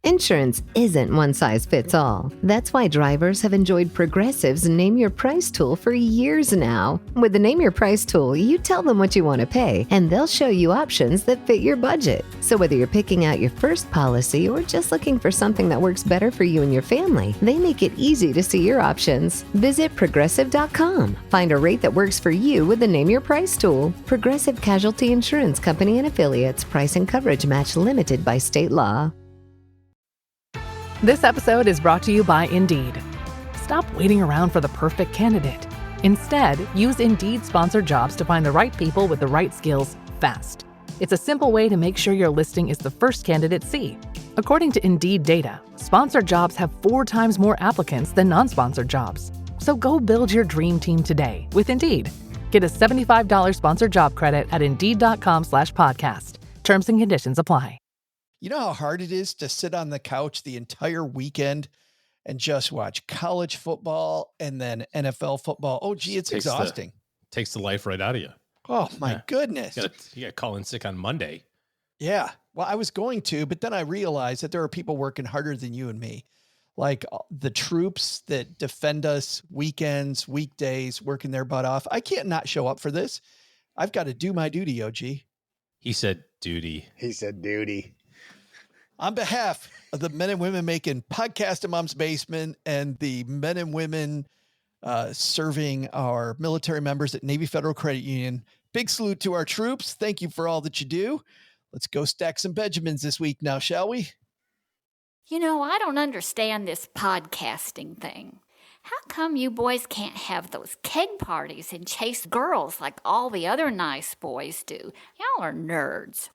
Insurance isn't one size fits all. That's why drivers have enjoyed Progressive's Name Your Price tool for years now. With the Name Your Price tool, you tell them what you want to pay, and they'll show you options that fit your budget. So whether you're picking out your first policy or just looking for something that works better for you and your family, they make it easy to see your options. Visit Progressive.com. Find a rate that works for you with the Name Your Price tool. Progressive Casualty Insurance Company and Affiliates. Price and coverage match limited by state law. This episode is brought to you by Indeed. Stop waiting around for the perfect candidate. Instead, use Indeed sponsored jobs to find the right people with the right skills fast. It's a simple way to make sure your listing is the first candidates see. According to Indeed data, sponsored jobs have 4 times more applicants than non-sponsored jobs. So go build your dream team today with Indeed. Get a $75 sponsored job credit at Indeed.com/podcast. Terms and conditions apply. You know how hard it is to sit on the couch the entire weekend and just watch college football and then NFL football? Oh, gee, it's exhausting. Takes the life right out of you. Oh, my goodness. You got to call in sick on Monday. Yeah. Well, I was going to, but then I realized that there are people working harder than you and me. Like the troops that defend us weekends, weekdays, working their butt off. I can't not show up for this. I've got to do my duty, OG. He said duty. He said duty. On behalf of the men and women making Podcast in Mom's Basement and the men and women serving our military members at Navy Federal Credit Union, big salute to our troops. Thank you for all that you do. Let's go stack some Benjamins this week now, shall we? You know, I don't understand this podcasting thing. How come you boys can't have those keg parties and chase girls like all the other nice boys do? Y'all are nerds.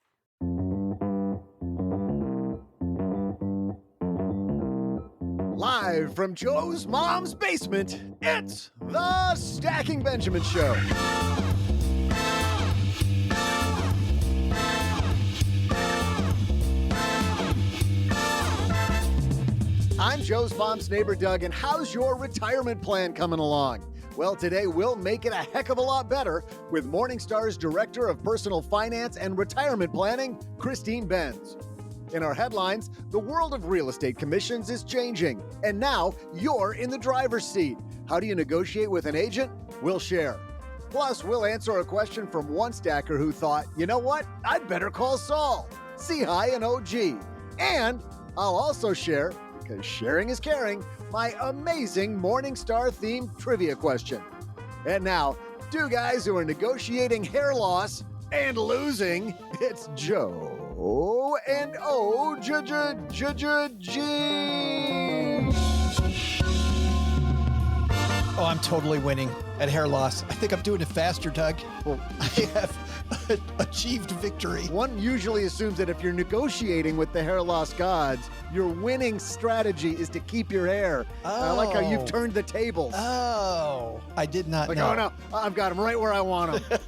Live from Joe's mom's basement, it's the Stacking Benjamin Show. I'm Joe's mom's neighbor, Doug, and how's your retirement plan coming along? Well, today we'll make it a heck of a lot better with Morningstar's Director of Personal Finance and Retirement Planning, Christine Benz. In our headlines, the world of real estate commissions is changing, and now you're in the driver's seat. How do you negotiate with an agent? We'll share. Plus, we'll answer a question from one stacker who thought, you know what? I'd better call Saul. See hi and OG. And I'll also share, because sharing is caring, my amazing Morningstar themed trivia question. And now, 2 guys who are negotiating hair loss and losing. It's Joe and OG. Oh, I'm totally winning at hair loss. I think I'm doing it faster, Doug. Well, I have achieved victory. One usually assumes that if you're negotiating with the hair loss gods, your winning strategy is to keep your hair. Oh. I like how you've turned the tables. Oh, I did not know. Oh, no, I've got them right where I want them.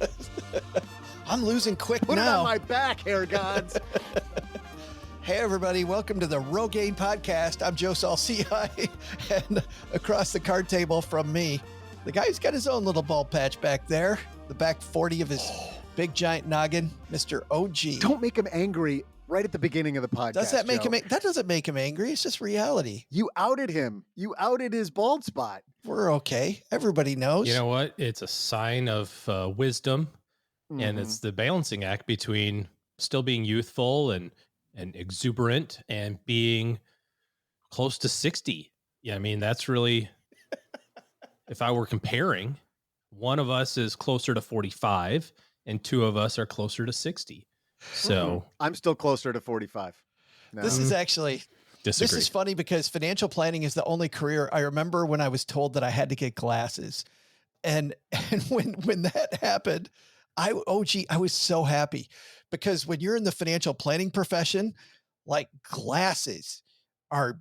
I'm losing quick Put now. it on my back, hair gods. Hey, everybody. Welcome to the Rogaine Podcast. I'm Joe Salci, and across the card table from me, the guy who's got his own little bald patch back there, the back 40 of his big giant noggin, Mr. OG. Don't make him angry right at the beginning of the podcast. Does that make Joe. him? That doesn't make him angry. It's just reality. You outed him. You outed his bald spot. We're okay. Everybody knows. You know what? It's a sign of wisdom, and it's the balancing act between still being youthful and exuberant and being close to 60. Yeah, I mean, that's really, if I were comparing, one of us is closer to 45 and 2 of us are closer to 60. So I'm still closer to 45. No. This is actually, disagree. This is funny because financial planning is the only career I remember when I was told that I had to get glasses. And when that happened, I was so happy because when you're in the financial planning profession, like glasses are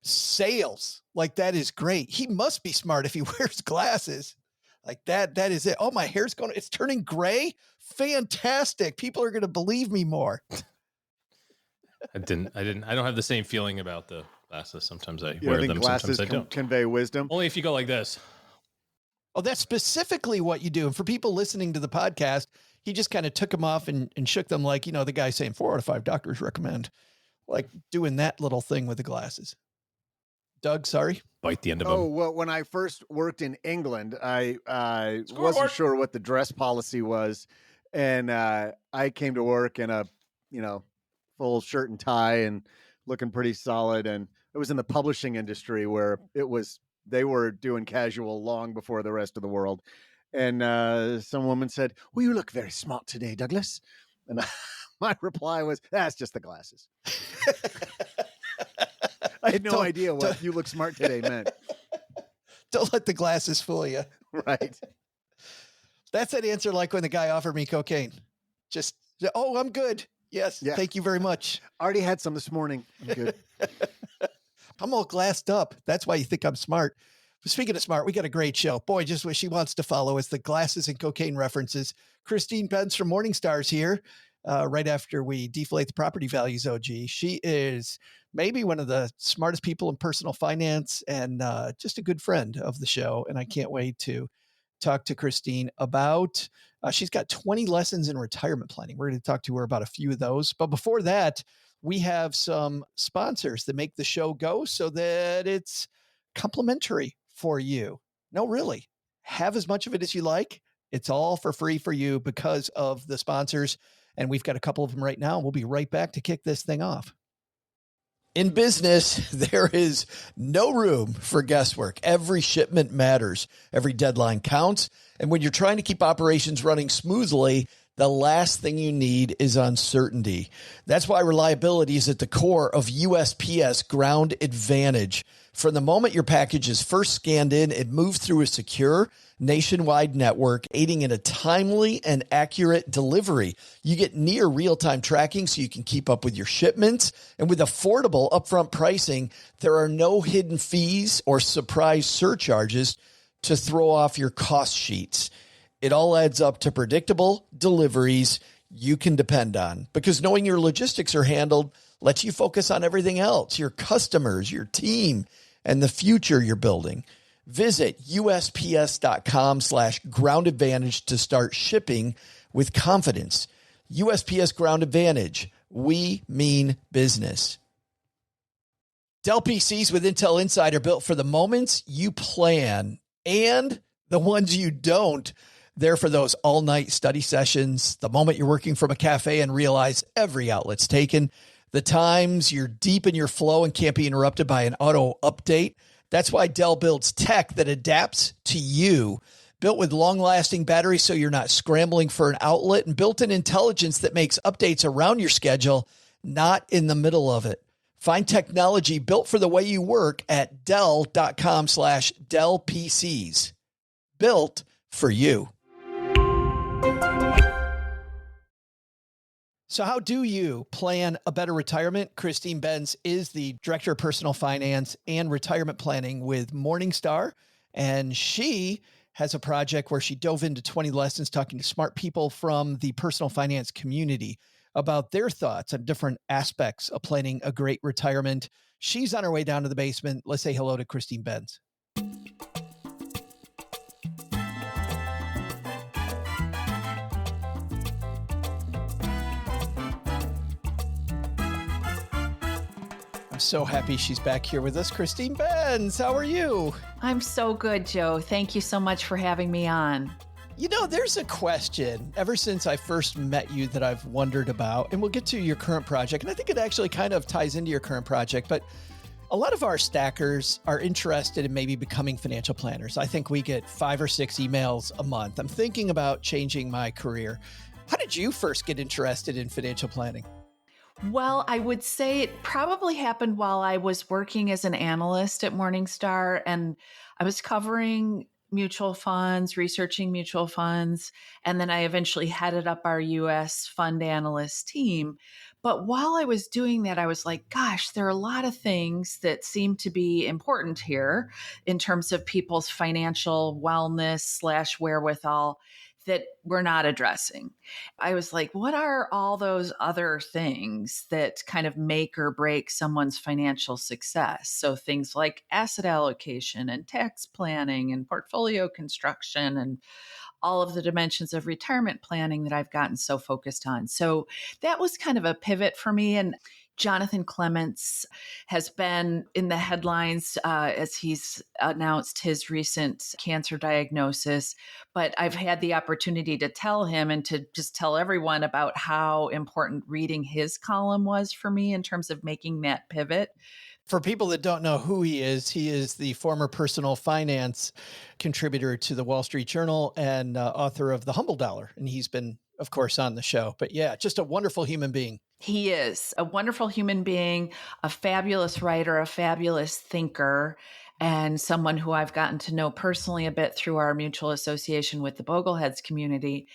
sales. Like that is great. He must be smart if he wears glasses. Like that is it. Oh, my hair's it's turning gray. Fantastic. People are going to believe me more. I don't have the same feeling about the glasses. Sometimes I You wear think them. glasses Sometimes I don't. convey wisdom? Only if you go like this. Oh, that's specifically what you do. And for people listening to the podcast, he just kind of took them off and shook them like, the guy saying 4 out of 5 doctors recommend. like doing that little thing with the glasses. Doug, sorry. Bite the end of Oh, them. well, when I first worked in England, I Scoreboard. wasn't sure what the dress policy was. And I came to work in a, full shirt and tie and looking pretty solid. And it was in the publishing industry where they were doing casual long before the rest of the world. And some woman said, "Well, you look very smart today, Douglas." And my reply was, "That's just the glasses." I had no idea what "you look smart today" meant. Don't let the glasses fool you. Right. That's that answer like when the guy offered me cocaine. Just, "Oh, I'm good. Yes, Yeah. Thank you very much. Already had some this morning. I'm good. I'm all glassed up. That's why you think I'm smart." But speaking of smart, we got a great show. Boy, just what she wants to follow is the glasses and cocaine references. Christine Benz from Morningstar's here right after we deflate the property values, OG. She is maybe one of the smartest people in personal finance and just a good friend of the show. And I can't wait to talk to Christine about, she's got 20 lessons in retirement planning. We're going to talk to her about a few of those. But before that, we have some sponsors that make the show go so that it's complimentary for you. No, really. Have as much of it as you like. It's all for free for you because of the sponsors. And we've got a couple of them right now. We'll be right back to kick this thing off. In business, there is no room for guesswork. Every shipment matters. Every deadline counts. And when you're trying to keep operations running smoothly, the last thing you need is uncertainty. That's why reliability is at the core of USPS Ground Advantage. From the moment your package is first scanned in, it moves through a secure nationwide network, aiding in a timely and accurate delivery. You get near real-time tracking so you can keep up with your shipments. And with affordable upfront pricing, there are no hidden fees or surprise surcharges to throw off your cost sheets. It all adds up to predictable deliveries you can depend on, because knowing your logistics are handled lets you focus on everything else, your customers, your team, and the future you're building. Visit USPS.com/Ground Advantage to start shipping with confidence. USPS Ground Advantage. We mean business. Dell PCs with Intel Inside are built for the moments you plan and the ones you don't. They're for those all-night study sessions, the moment you're working from a cafe and realize every outlet's taken, the times you're deep in your flow and can't be interrupted by an auto update. That's why Dell builds tech that adapts to you. Built with long-lasting batteries so you're not scrambling for an outlet, and built-in intelligence that makes updates around your schedule, not in the middle of it. Find technology built for the way you work at Dell.com/Dell PCs. Built for you. So how do you plan a better retirement? Christine Benz is the Director of Personal Finance and Retirement Planning with Morningstar. And she has a project where she dove into 20 lessons talking to smart people from the personal finance community about their thoughts on different aspects of planning a great retirement. She's on her way down to the basement. Let's say hello to Christine Benz. I'm so happy she's back here with us. Christine Benz, how are you? I'm so good, Joe. Thank you so much for having me on. You know, there's a question ever since I first met you that I've wondered about, and we'll get to your current project. And I think it actually kind of ties into your current project, but a lot of our stackers are interested in maybe becoming financial planners. I think we get 5 or 6 emails a month. I'm thinking about changing my career. How did you first get interested in financial planning? Well, I would say it probably happened while I was working as an analyst at Morningstar, and I was covering mutual funds, researching mutual funds, and then I eventually headed up our US fund analyst team. But while I was doing that, I was like, gosh, there are a lot of things that seem to be important here in terms of people's financial wellness / wherewithal that we're not addressing. I was like, what are all those other things that kind of make or break someone's financial success? So things like asset allocation and tax planning and portfolio construction and all of the dimensions of retirement planning that I've gotten so focused on. So that was kind of a pivot for me. And, Jonathan Clements has been in the headlines as he's announced his recent cancer diagnosis. But I've had the opportunity to tell him and to just tell everyone about how important reading his column was for me in terms of making that pivot. For people that don't know who he is the former personal finance contributor to the Wall Street Journal and author of The Humble Dollar. And he's been, of course, on the show. But yeah, just a wonderful human being. He is a wonderful human being, a fabulous writer, a fabulous thinker, and someone who I've gotten to know personally a bit through our mutual association with the Bogleheads community.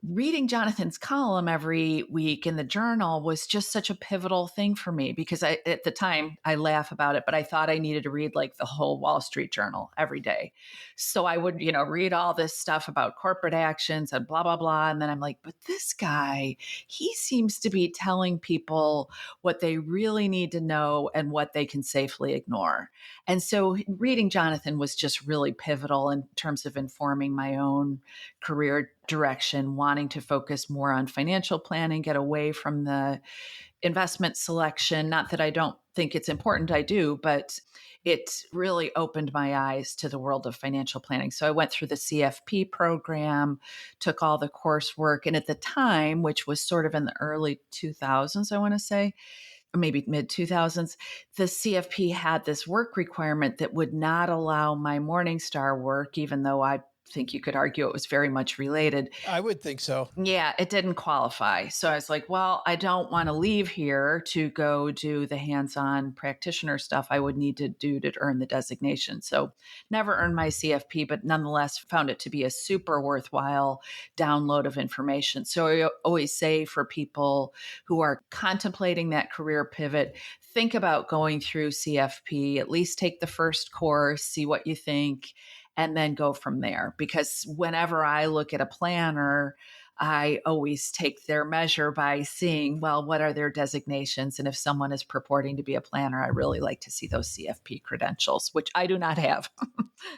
Reading Jonathan's column every week in the journal was just such a pivotal thing for me because at the time I laugh about it, but I thought I needed to read like the whole Wall Street Journal every day. So I would, read all this stuff about corporate actions and blah, blah, blah. And then I'm like, but this guy, he seems to be telling people what they really need to know and what they can safely ignore. And so reading Jonathan was just really pivotal in terms of informing my own career direction, wanting to focus more on financial planning, get away from the investment selection. Not that I don't think it's important, I do, but it really opened my eyes to the world of financial planning. So I went through the CFP program, took all the coursework. And at the time, which was sort of in the early 2000s, I want to say, maybe mid 2000s, the CFP had this work requirement that would not allow my Morningstar work, even though I think you could argue it was very much related. I would think so. Yeah, it didn't qualify. So I was like, well, I don't want to leave here to go do the hands-on practitioner stuff I would need to do to earn the designation. So never earned my CFP, but nonetheless found it to be a super worthwhile download of information. So I always say for people who are contemplating that career pivot, think about going through CFP, at least take the first course, see what you think, and then go from there. Because whenever I look at a planner, I always take their measure by seeing, well, what are their designations? And if someone is purporting to be a planner, I really like to see those CFP credentials, which I do not have.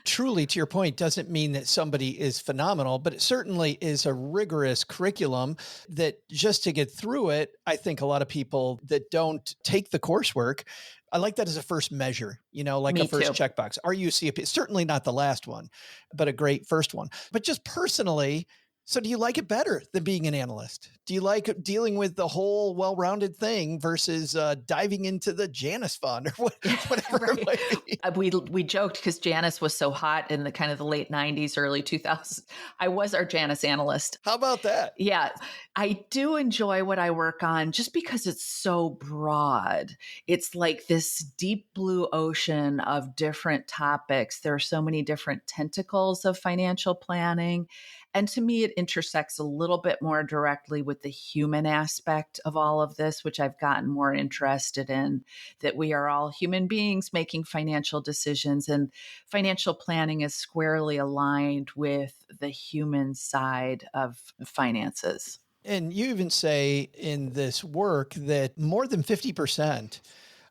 Truly, to your point, doesn't mean that somebody is phenomenal, but it certainly is a rigorous curriculum that just to get through it, I think a lot of people that don't take the coursework, I like that as a first measure, like Me a first too. checkbox. Are you CFP? Certainly not the last one, but a great first one. But just personally, so do you like it better than being an analyst? Do you like dealing with the whole well-rounded thing versus diving into the Janus fund or whatever Right. it might be? We joked because Janus was so hot in the kind of the late 90s, early 2000s. I was our Janus analyst. How about that? Yeah, I do enjoy what I work on just because it's so broad. It's like this deep blue ocean of different topics. There are so many different tentacles of financial planning. And to me, it intersects a little bit more directly with the human aspect of all of this, which I've gotten more interested in, that we are all human beings making financial decisions, and financial planning is squarely aligned with the human side of finances. And you even say in this work that more than 50%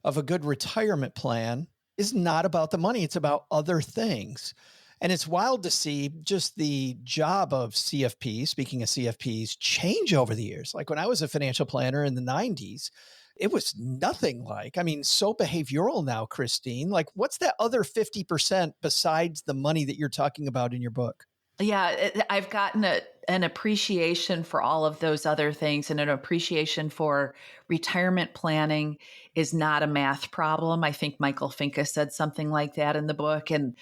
of a good retirement plan is not about the money. It's about other things. And it's wild to see just the job of CFPs, speaking of CFPs, change over the years. Like when I was a financial planner in the 90s, it was nothing like, so behavioral now, Christine. Like what's that other 50% besides the money that you're talking about in your book? Yeah, I've gotten an appreciation for all of those other things, and an appreciation for retirement planning is not a math problem. I think Michael Finke said something like that in the book. And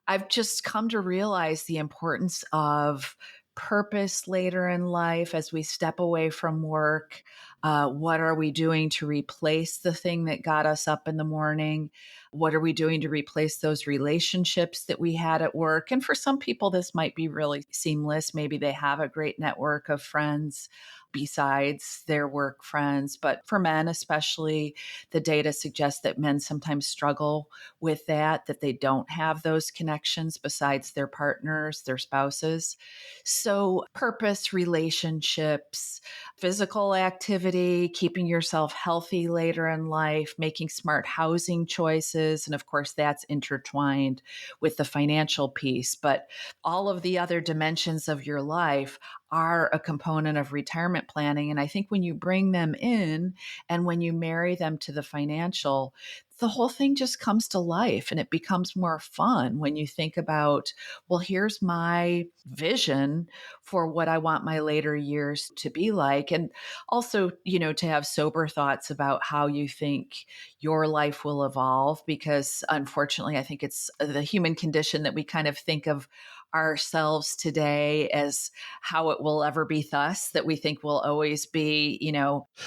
I've just come to realize the importance of purpose later in life as we step away from work. What are we doing to replace the thing that got us up in the morning? What are we doing to replace those relationships that we had at work? And for some people, this might be really seamless. Maybe they have a great network of friends besides their work friends. But for men, especially, the data suggests that men sometimes struggle with that they don't have those connections besides their partners, their spouses. So purpose, relationships, physical activity, keeping yourself healthy later in life, making smart housing choices. And of course, that's intertwined with the financial piece. But all of the other dimensions of your life, are a component of retirement planning. And I think when you bring them in and when you marry them to the financial, the whole thing just comes to life and it becomes more fun when you think about, well, here's my vision for what I want my later years to be like. And also, to have sober thoughts about how you think your life will evolve, because unfortunately, I think it's the human condition that we kind of think of ourselves today as how it will ever be thus, that we think will always be,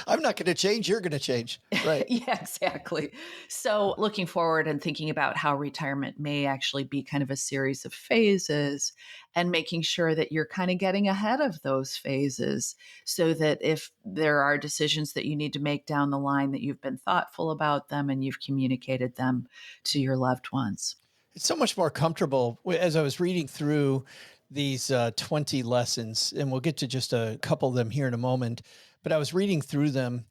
I'm not going to change. You're going to change. Right. Yeah, exactly. So looking forward and thinking about how retirement may actually be kind of a series of phases, and making sure that you're kind of getting ahead of those phases so that if there are decisions that you need to make down the line, that you've been thoughtful about them and you've communicated them to your loved ones. It's so much more comfortable. As I was reading through these 20 lessons, and we'll get to just a couple of them here in a moment, but I was reading through them.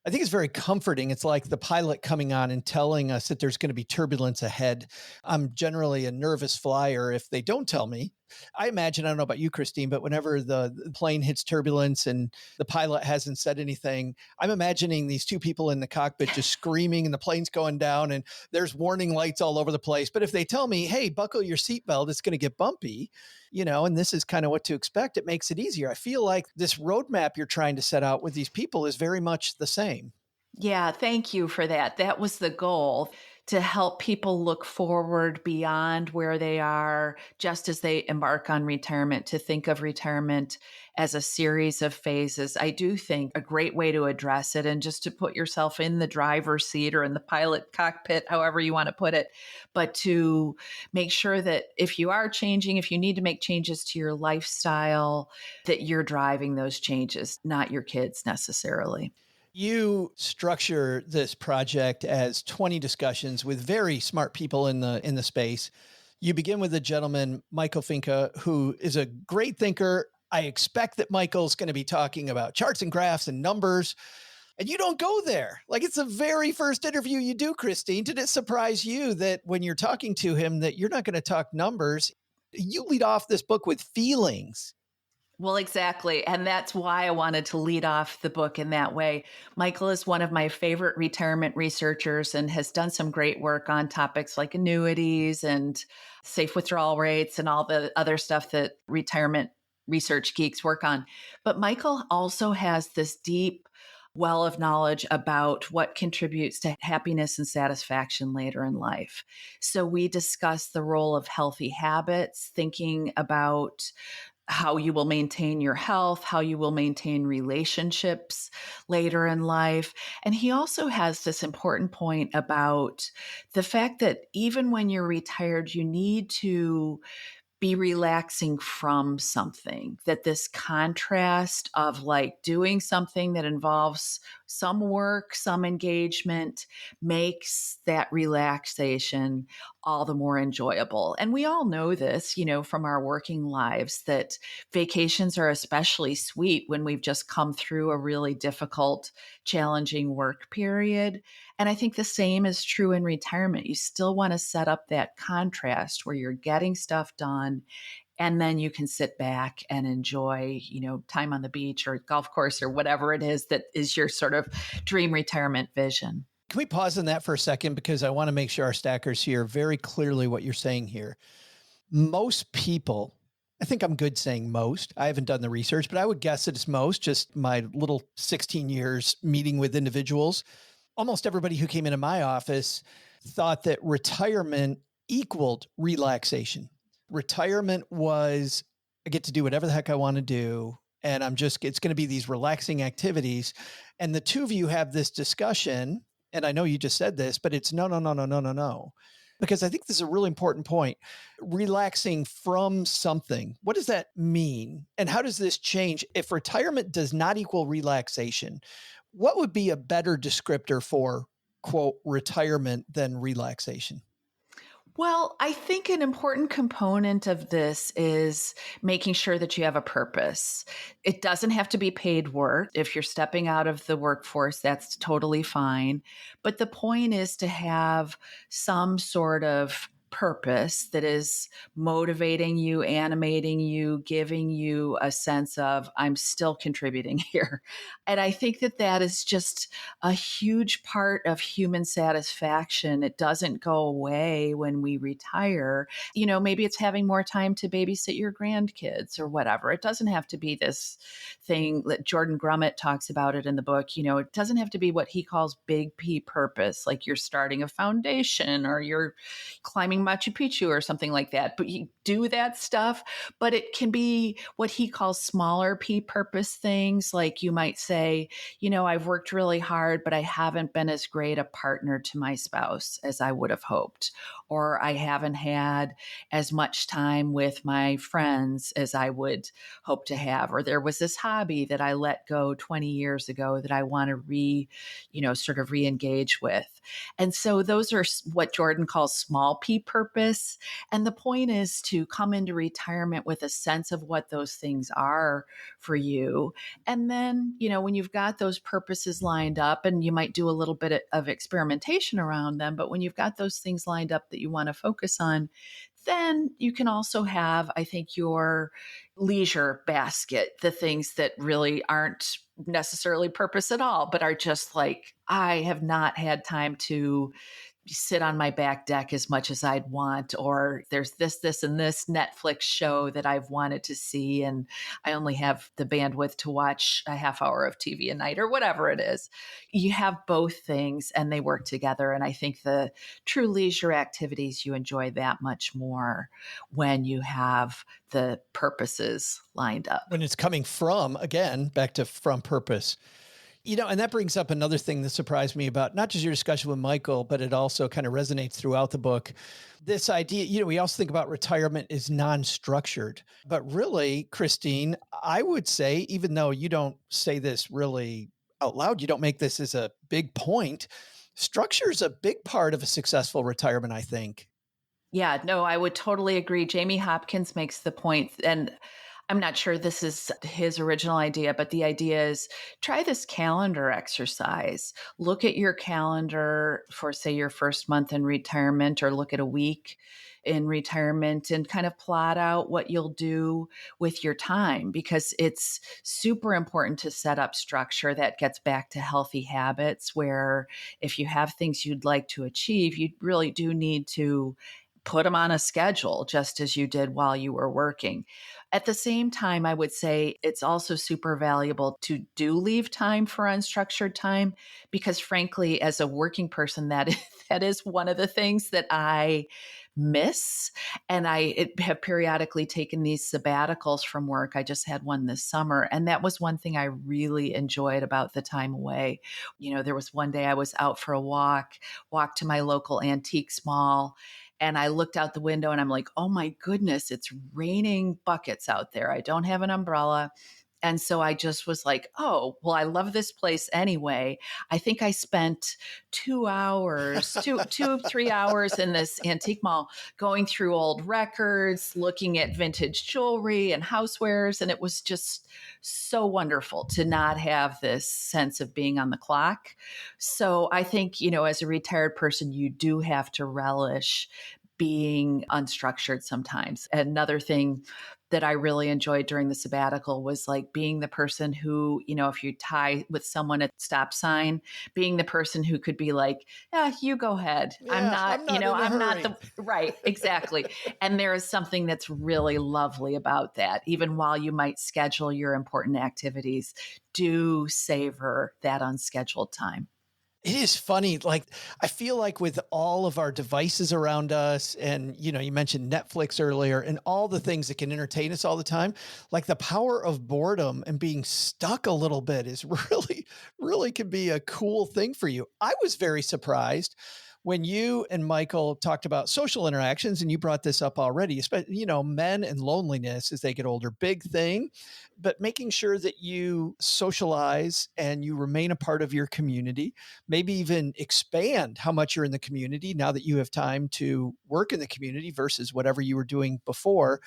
I think it's very comforting. It's like the pilot coming on and telling us that there's going to be turbulence ahead. I'm generally a nervous flyer if they don't tell me. I imagine, I don't know about you, Christine, but whenever the plane hits turbulence and the pilot hasn't said anything, I'm imagining these two people in the cockpit just screaming and the plane's going down and there's warning lights all over the place. But if they tell me, hey, buckle your seatbelt, it's going to get bumpy, and this is kind of what to expect, it makes it easier. I feel like this roadmap you're trying to set out with these people is very much the same. Yeah, thank you for that. That was the goal, to help people look forward beyond where they are just as they embark on retirement, to think of retirement as a series of phases. I do think a great way to address it, and just to put yourself in the driver's seat or in the pilot cockpit, however you want to put it, but to make sure that if you are changing, if you need to make changes to your lifestyle, that you're driving those changes, not your kids necessarily. You structure this project as 20 discussions with very smart people in the space. You begin with a gentleman, Michael Finca, who is a great thinker. I expect that Michael's going to be talking about charts and graphs and numbers, and you don't go there. Like, it's the very first interview you do, Christine. Did it surprise you that when you're talking to him that you're not going to talk numbers? You lead off this book with feelings. Well, exactly. And that's why I wanted to lead off the book in that way. Michael is one of my favorite retirement researchers and has done some great work on topics like annuities and safe withdrawal rates and all the other stuff that retirement research geeks work on. But Michael also has this deep well of knowledge about what contributes to happiness and satisfaction later in life. So we discuss the role of healthy habits, thinking about how you will maintain your health, how you will maintain relationships later in life. And he also has this important point about the fact that even when you're retired, you need to be relaxing from something, that this contrast of like doing something that involves some work, some engagement, makes that relaxation all the more enjoyable. And we all know this, from our working lives, that vacations are especially sweet when we've just come through a really difficult, challenging work period. And I think the same is true in retirement. You still want to set up that contrast where you're getting stuff done, and then you can sit back and enjoy, time on the beach or golf course or whatever it is that is your sort of dream retirement vision. Can we pause on that for a second? Because I want to make sure our stackers hear very clearly what you're saying here. Most people, I think I'm good saying most, I haven't done the research, but I would guess that it's most, just my little 16 years meeting with individuals. Almost everybody who came into my office thought that retirement equaled relaxation. Retirement was, I get to do whatever the heck I want to do. And it's going to be these relaxing activities. And the two of you have this discussion, and I know you just said this, but it's no. Because I think this is a really important point. Relaxing from something. What does that mean? And how does this change? If retirement does not equal relaxation, what would be a better descriptor for, quote, retirement than relaxation? Well, I think an important component of this is making sure that you have a purpose. It doesn't have to be paid work. If you're stepping out of the workforce, that's totally fine. But the point is to have some sort of purpose that is motivating you, animating you, giving you a sense of, I'm still contributing here. And I think that that is just a huge part of human satisfaction. It doesn't go away when we retire. Maybe it's having more time to babysit your grandkids or whatever. It doesn't have to be this thing that Jordan Grummett talks about it in the book. It doesn't have to be what he calls big P purpose, like you're starting a foundation or you're climbing Machu Picchu or something like that. But you do that stuff, but it can be what he calls smaller P purpose things. Like you might say, I've worked really hard, but I haven't been as great a partner to my spouse as I would have hoped. Or I haven't had as much time with my friends as I would hope to have. Or there was this hobby that I let go 20 years ago that I want to sort of re-engage with. And so those are what Jordan calls small P purpose. And the point is to come into retirement with a sense of what those things are for you. And then, when you've got those purposes lined up, and you might do a little bit of experimentation around them, but when you've got those things lined up that you want to focus on, then you can also have, I think, your leisure basket, the things that really aren't necessarily purpose at all, but are just like, I have not had time to sit on my back deck as much as I'd want, or there's this, and this Netflix show that I've wanted to see, and I only have the bandwidth to watch a half hour of TV a night or whatever it is. You have both things and they work together. And I think the true leisure activities, you enjoy that much more when you have the purposes lined up. When it's coming from, again, back to from purpose. And that brings up another thing that surprised me about not just your discussion with Michael, but it also kind of resonates throughout the book. This idea, we also think about retirement as non-structured, but really, Christine, I would say, even though you don't say this really out loud, you don't make this as a big point, structure is a big part of a successful retirement, I think. Yeah, no, I would totally agree. Jamie Hopkins makes the point, and I'm not sure this is his original idea, but the idea is try this calendar exercise. Look at your calendar for, say, your first month in retirement, or look at a week in retirement and kind of plot out what you'll do with your time, because it's super important to set up structure. That gets back to healthy habits, where if you have things you'd like to achieve, you really do need to put them on a schedule, just as you did while you were working. At the same time, I would say it's also super valuable to do leave time for unstructured time, because frankly, as a working person, that is one of the things that I miss. And I have periodically taken these sabbaticals from work. I just had one this summer. And that was one thing I really enjoyed about the time away. There was one day I was out for a walked to my local antiques mall. And I looked out the window and I'm like, oh my goodness, it's raining buckets out there. I don't have an umbrella. And so I just was like, oh, well, I love this place anyway. I think I spent 2 hours, 3 hours in this antique mall going through old records, looking at vintage jewelry and housewares. And it was just so wonderful to not have this sense of being on the clock. So I think, as a retired person, you do have to relish being unstructured sometimes. Another thing that I really enjoyed during the sabbatical was like being the person who, if you tie with someone at stop sign, being the person who could be like, yeah, you go ahead. Yeah, I'm not the right. Exactly. And there is something that's really lovely about that. Even while you might schedule your important activities, do savor that unscheduled time. It is funny. Like, I feel like with all of our devices around us, and, you mentioned Netflix earlier, and all the things that can entertain us all the time, like the power of boredom and being stuck a little bit is really, really can be a cool thing for you. I was very surprised when you and Michael talked about social interactions, and you brought this up already, especially, men and loneliness as they get older, big thing, but making sure that you socialize and you remain a part of your community, maybe even expand how much you're in the community now that you have time to work in the community versus whatever you were doing before.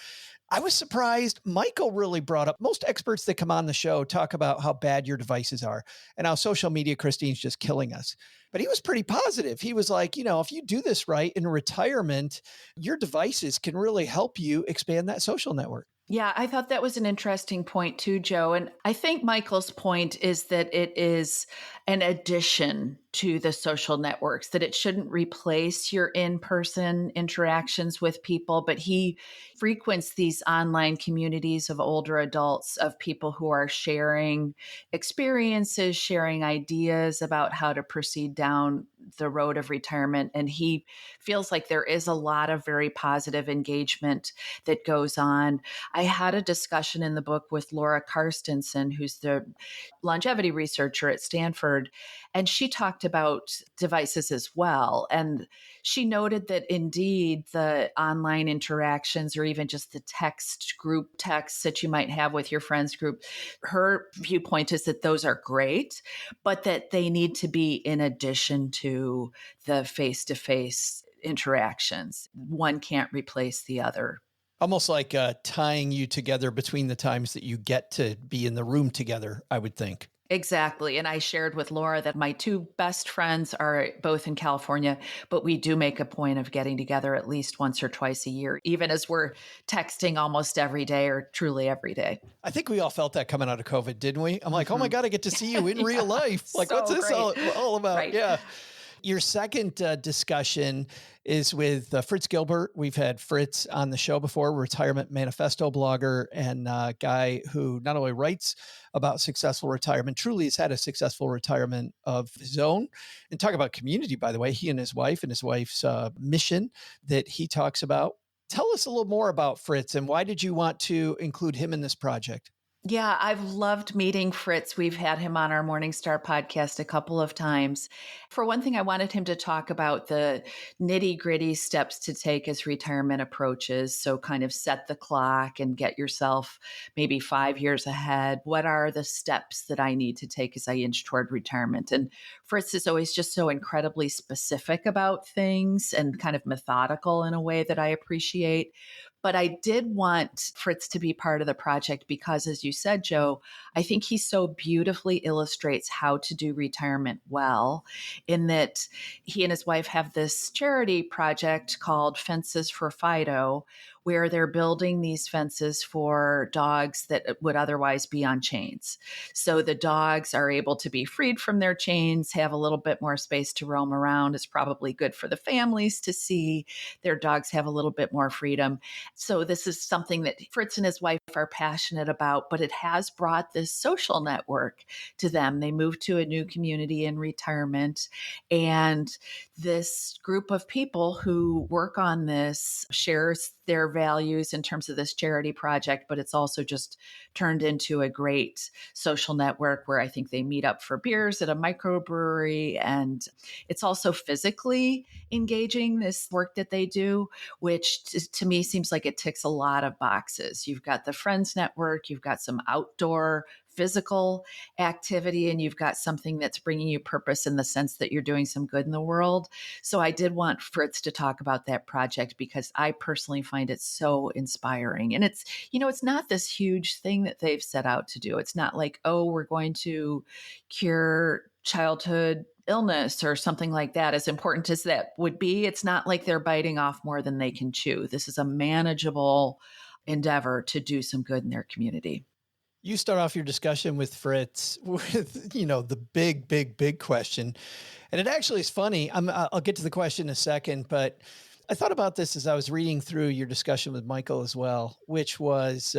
I was surprised. Michael really brought up, most experts that come on the show talk about how bad your devices are and how social media, Christine's just killing us. But he was pretty positive. He was like, if you do this right in retirement, your devices can really help you expand that social network. Yeah, I thought that was an interesting point too, Joe. And I think Michael's point is that it is an addition to the social networks, that it shouldn't replace your in-person interactions with people, but he frequents these online communities of older adults, of people who are sharing experiences, sharing ideas about how to proceed down the road of retirement. And he feels like there is a lot of very positive engagement that goes on. I had a discussion in the book with Laura Karstensen, who's the longevity researcher at Stanford, and she talked about devices as well. And she noted that indeed the online interactions, or even just the group texts that you might have with your friends group, her viewpoint is that those are great, but that they need to be in addition to the face-to-face interactions. One can't replace the other. Almost like tying you together between the times that you get to be in the room together, I would think. Exactly. And I shared with Laura that my two best friends are both in California, but we do make a point of getting together at least once or twice a year, even as we're texting almost every day or truly every day. I think we all felt that coming out of COVID, didn't we? I'm like, oh my God, I get to see you in real life. Like, what's this all about? Right. Yeah. Your second discussion is with Fritz Gilbert. We've had Fritz on the show before, retirement manifesto blogger and guy who not only writes about successful retirement, truly has had a successful retirement of his own. And talk about community, by the way, he and his wife's mission that he talks about. Tell us a little more about Fritz and why did you want to include him in this project? Yeah, I've loved meeting Fritz. We've had him on our Morningstar podcast a couple of times. For one thing, I wanted him to talk about the nitty-gritty steps to take as retirement approaches. So kind of set the clock and get yourself maybe 5 years ahead. What are the steps that I need to take as I inch toward retirement? And Fritz is always just so incredibly specific about things and kind of methodical in a way that I appreciate. But I did want Fritz to be part of the project because, as you said, Joe, I think he so beautifully illustrates how to do retirement well, in that he and his wife have this charity project called Fences for Fido, where they're building these fences for dogs that would otherwise be on chains. So the dogs are able to be freed from their chains, have a little bit more space to roam around. It's probably good for the families to see their dogs have a little bit more freedom. So this is something that Fritz and his wife are passionate about, but it has brought this social network to them. They moved to a new community in retirement, and this group of people who work on this shares their values in terms of this charity project, but it's also just turned into a great social network where I think they meet up for beers at a microbrewery. And it's also physically engaging, this work that they do, which to me seems like it ticks a lot of boxes. You've got the Friends Network, you've got some outdoor physical activity, and you've got something that's bringing you purpose in the sense that you're doing some good in the world. So I did want Fritz to talk about that project because I personally find it so inspiring. And it's, it's not this huge thing that they've set out to do. It's not like, oh, we're going to cure childhood illness or something like that. As important as that would be, it's not like they're biting off more than they can chew. This is a manageable endeavor to do some good in their community. You start off your discussion with Fritz with, the big question. And it actually is funny. I'll get to the question in a second, but I thought about this as I was reading through your discussion with Michael as well, which was,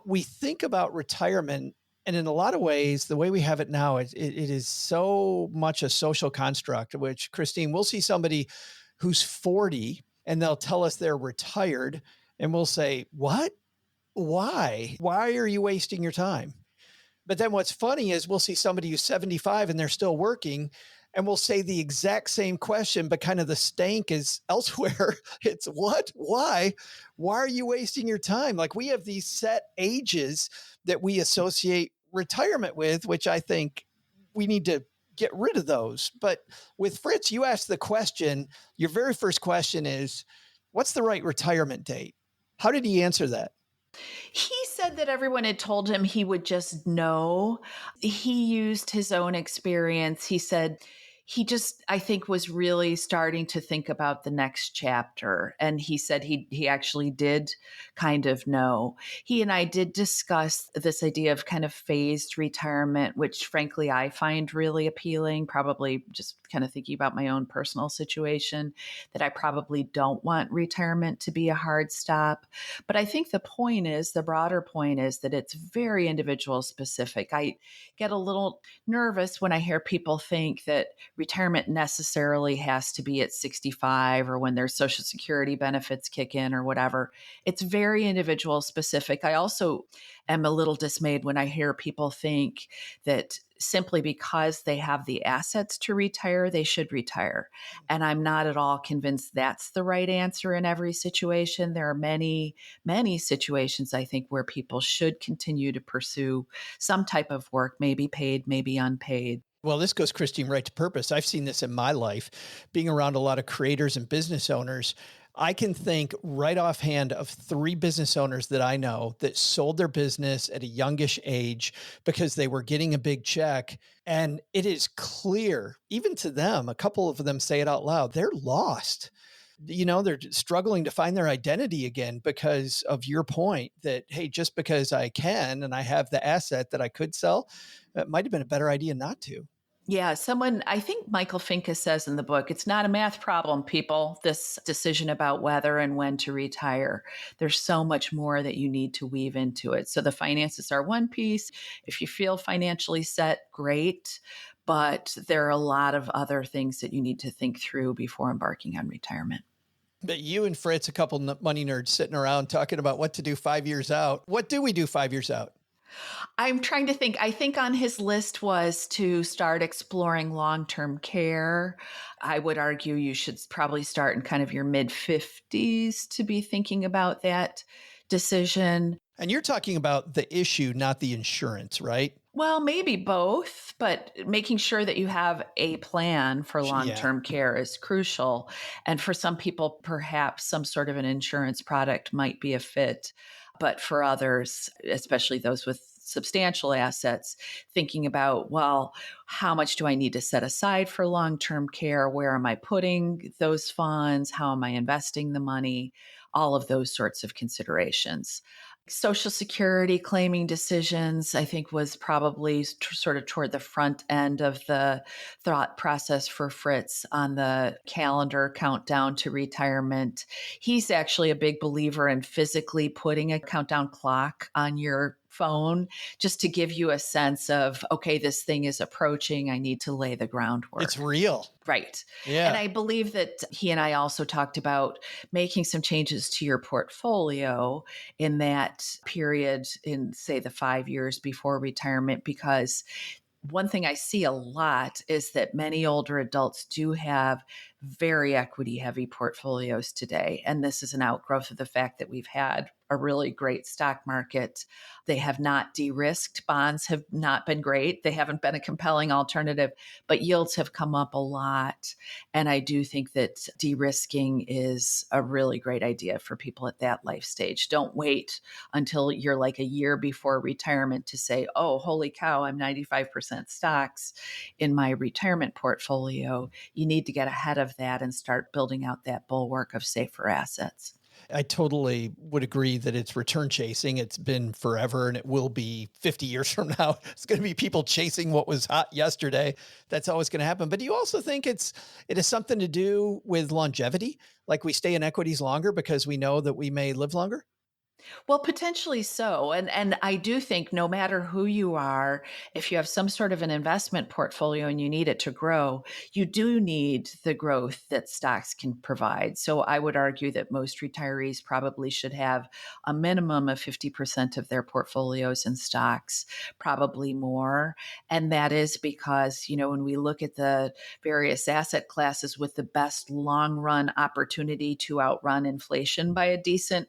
we think about retirement, and in a lot of ways, the way we have it now, it is so much a social construct, which, Christine, we'll see somebody who's 40 and they'll tell us they're retired and we'll say, what? Why are you wasting your time? But then what's funny is we'll see somebody who's 75 and they're still working, and we'll say the exact same question, but kind of the stank is elsewhere. It's what? Why are you wasting your time? Like, we have these set ages that we associate retirement with, which I think we need to get rid of those. But with Fritz, you asked the question, your very first question is, what's the right retirement date? How did he answer that? He said that everyone had told him he would just know. He used his own experience. He said he just, I think, was really starting to think about the next chapter. And he said he actually did kind of know. He and I did discuss this idea of kind of phased retirement, which frankly I find really appealing, probably just kind of thinking about my own personal situation, that I probably don't want retirement to be a hard stop. But I think the broader point is that it's very individual specific. I get a little nervous when I hear people think that retirement necessarily has to be at 65 or when their Social Security benefits kick in or whatever. It's very individual specific. I also am a little dismayed when I hear people think that simply because they have the assets to retire, they should retire. And I'm not at all convinced that's the right answer in every situation. There are many, many situations, I think, where people should continue to pursue some type of work, maybe paid, maybe unpaid. Well, this goes, Christine, right to purpose. I've seen this in my life, being around a lot of creators and business owners. I can think right offhand of 3 business owners that I know that sold their business at a youngish age because they were getting a big check. And it is clear, even to them, a couple of them say it out loud, they're lost. They're struggling to find their identity again because of your point that, hey, just because I can and I have the asset that I could sell, it might have been a better idea not to. Yeah, I think Michael Finke says in the book, it's not a math problem, people, this decision about whether and when to retire. There's so much more that you need to weave into it. So the finances are one piece. If you feel financially set, great. But there are a lot of other things that you need to think through before embarking on retirement. But you and Fritz, a couple money nerds sitting around talking about what to do 5 years out. What do we do 5 years out? I'm trying to think. I think on his list was to start exploring long-term care. I would argue you should probably start in kind of your mid-50s to be thinking about that decision. And you're talking about the issue, not the insurance, right? Well, maybe both, but making sure that you have a plan for long-term care is crucial. And for some people, perhaps some sort of an insurance product might be a fit. But for others, especially those with substantial assets, thinking about, well, how much do I need to set aside for long-term care? Where am I putting those funds? How am I investing the money? All of those sorts of considerations. Social Security claiming decisions, I think, was probably sort of toward the front end of the thought process for Fritz on the calendar countdown to retirement. He's actually a big believer in physically putting a countdown clock on your phone just to give you a sense of, okay, this thing is approaching. I need to lay the groundwork. It's real. Right. Yeah. And I believe that he and I also talked about making some changes to your portfolio in that period in, say, the 5 years before retirement, because one thing I see a lot is that many older adults do have very equity heavy portfolios today. And this is an outgrowth of the fact that we've had a really great stock market. They have not de-risked. Bonds have not been great. They haven't been a compelling alternative, but yields have come up a lot. And I do think that de-risking is a really great idea for people at that life stage. Don't wait until you're like a year before retirement to say, oh, holy cow, I'm 95% stocks in my retirement portfolio. You need to get ahead of that and start building out that bulwark of safer assets. I totally would agree that it's return chasing. It's been forever and it will be 50 years from now. It's going to be people chasing what was hot yesterday. That's always going to happen. But do you also think it has something to do with longevity? Like we stay in equities longer because we know that we may live longer? Well, potentially so. And I do think no matter who you are, if you have some sort of an investment portfolio and you need it to grow, you do need the growth that stocks can provide. So I would argue that most retirees probably should have a minimum of 50% of their portfolios in stocks, probably more. And that is because, when we look at the various asset classes with the best long run opportunity to outrun inflation by a decent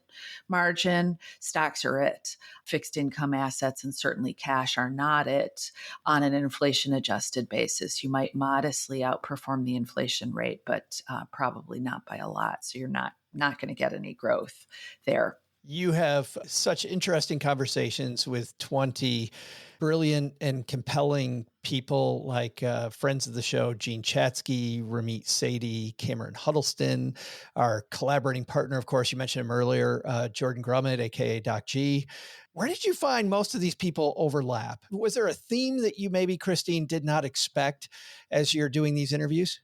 margin, stocks are it. Fixed income assets and certainly cash are not it on an inflation adjusted basis. You might modestly outperform the inflation rate, but probably not by a lot. So you're not going to get any growth there. You have such interesting conversations with 20 brilliant and compelling people like friends of the show, Gene Chatsky, Ramit Sethi, Cameron Huddleston, our collaborating partner. Of course, you mentioned him earlier, Jordan Grummett, aka Doc G. Where did you find most of these people overlap? Was there a theme that you maybe, Christine, did not expect as you're doing these interviews?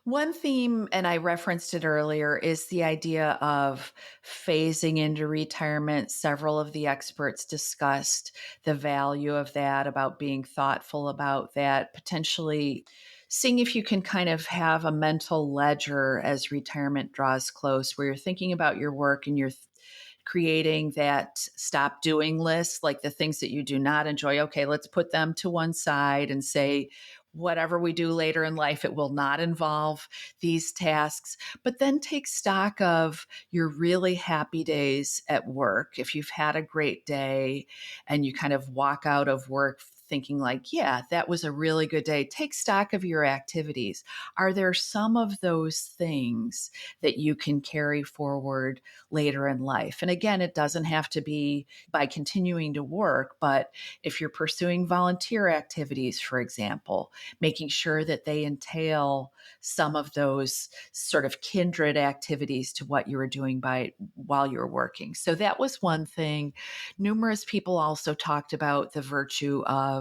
One theme, and I referenced it earlier, is the idea of phasing into retirement. Several of the experts discussed the value of that, about being thoughtful about that, potentially seeing if you can kind of have a mental ledger as retirement draws close, where you're thinking about your work and you're creating that stop doing list, like the things that you do not enjoy. Okay, let's put them to one side and say, whatever we do later in life, it will not involve these tasks. But then take stock of your really happy days at work. If you've had a great day and you kind of walk out of work thinking like, yeah, that was a really good day. Take stock of your activities. Are there some of those things that you can carry forward later in life? And again, it doesn't have to be by continuing to work, but if you're pursuing volunteer activities, for example, making sure that they entail some of those sort of kindred activities to what you were doing while you were working. So that was one thing. Numerous people also talked about the virtue of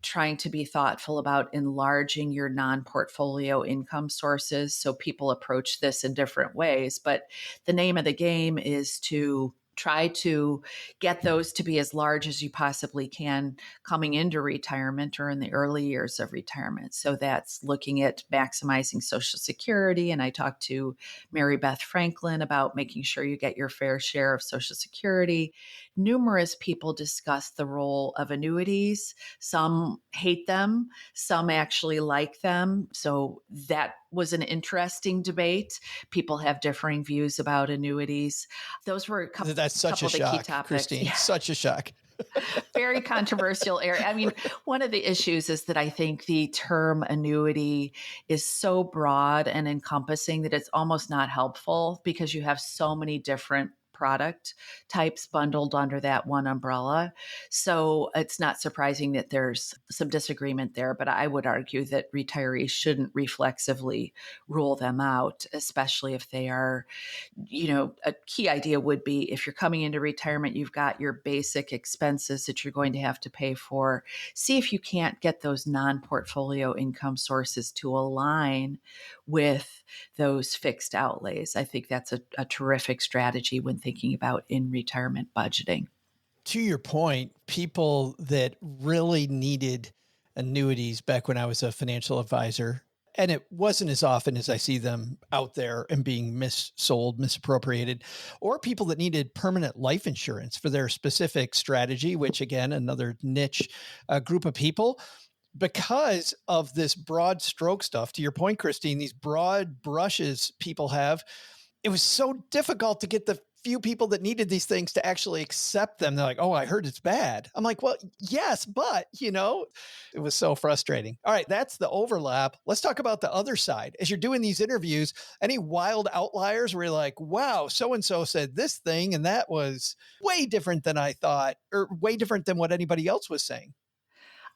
trying to be thoughtful about enlarging your non-portfolio income sources. So people approach this in different ways, but the name of the game is to try to get those to be as large as you possibly can coming into retirement or in the early years of retirement. So that's looking at maximizing Social Security. And I talked to Mary Beth Franklin about making sure you get your fair share of Social Security. Numerous people discuss the role of annuities. Some hate them, some actually like them. So that was an interesting debate. People have differing views about annuities. Those were a couple, That's such couple a of the shock, key topics. Christine. Yeah. Such a shock. Very controversial area. I mean, one of the issues is that I think the term annuity is so broad and encompassing that it's almost not helpful, because you have so many different product types bundled under that one umbrella. So it's not surprising that there's some disagreement there, but I would argue that retirees shouldn't reflexively rule them out, especially if they are, a key idea would be, if you're coming into retirement, you've got your basic expenses that you're going to have to pay for. See if you can't get those non-portfolio income sources to align with those fixed outlays. I think that's a terrific strategy when thinking about in retirement budgeting. To your point, people that really needed annuities back when I was a financial advisor, and it wasn't as often as I see them out there and being missold, misappropriated, or people that needed permanent life insurance for their specific strategy, which again, another niche group of people. Because of this broad stroke stuff, to your point, Christine, these broad brushes people have, it was so difficult to get the few people that needed these things to actually accept them. They're like, oh, I heard it's bad. I'm like, well, yes, but, it was so frustrating. All right, that's the overlap. Let's talk about the other side. As you're doing these interviews, any wild outliers where you're like, wow, so-and-so said this thing, and that was way different than I thought, or way different than what anybody else was saying?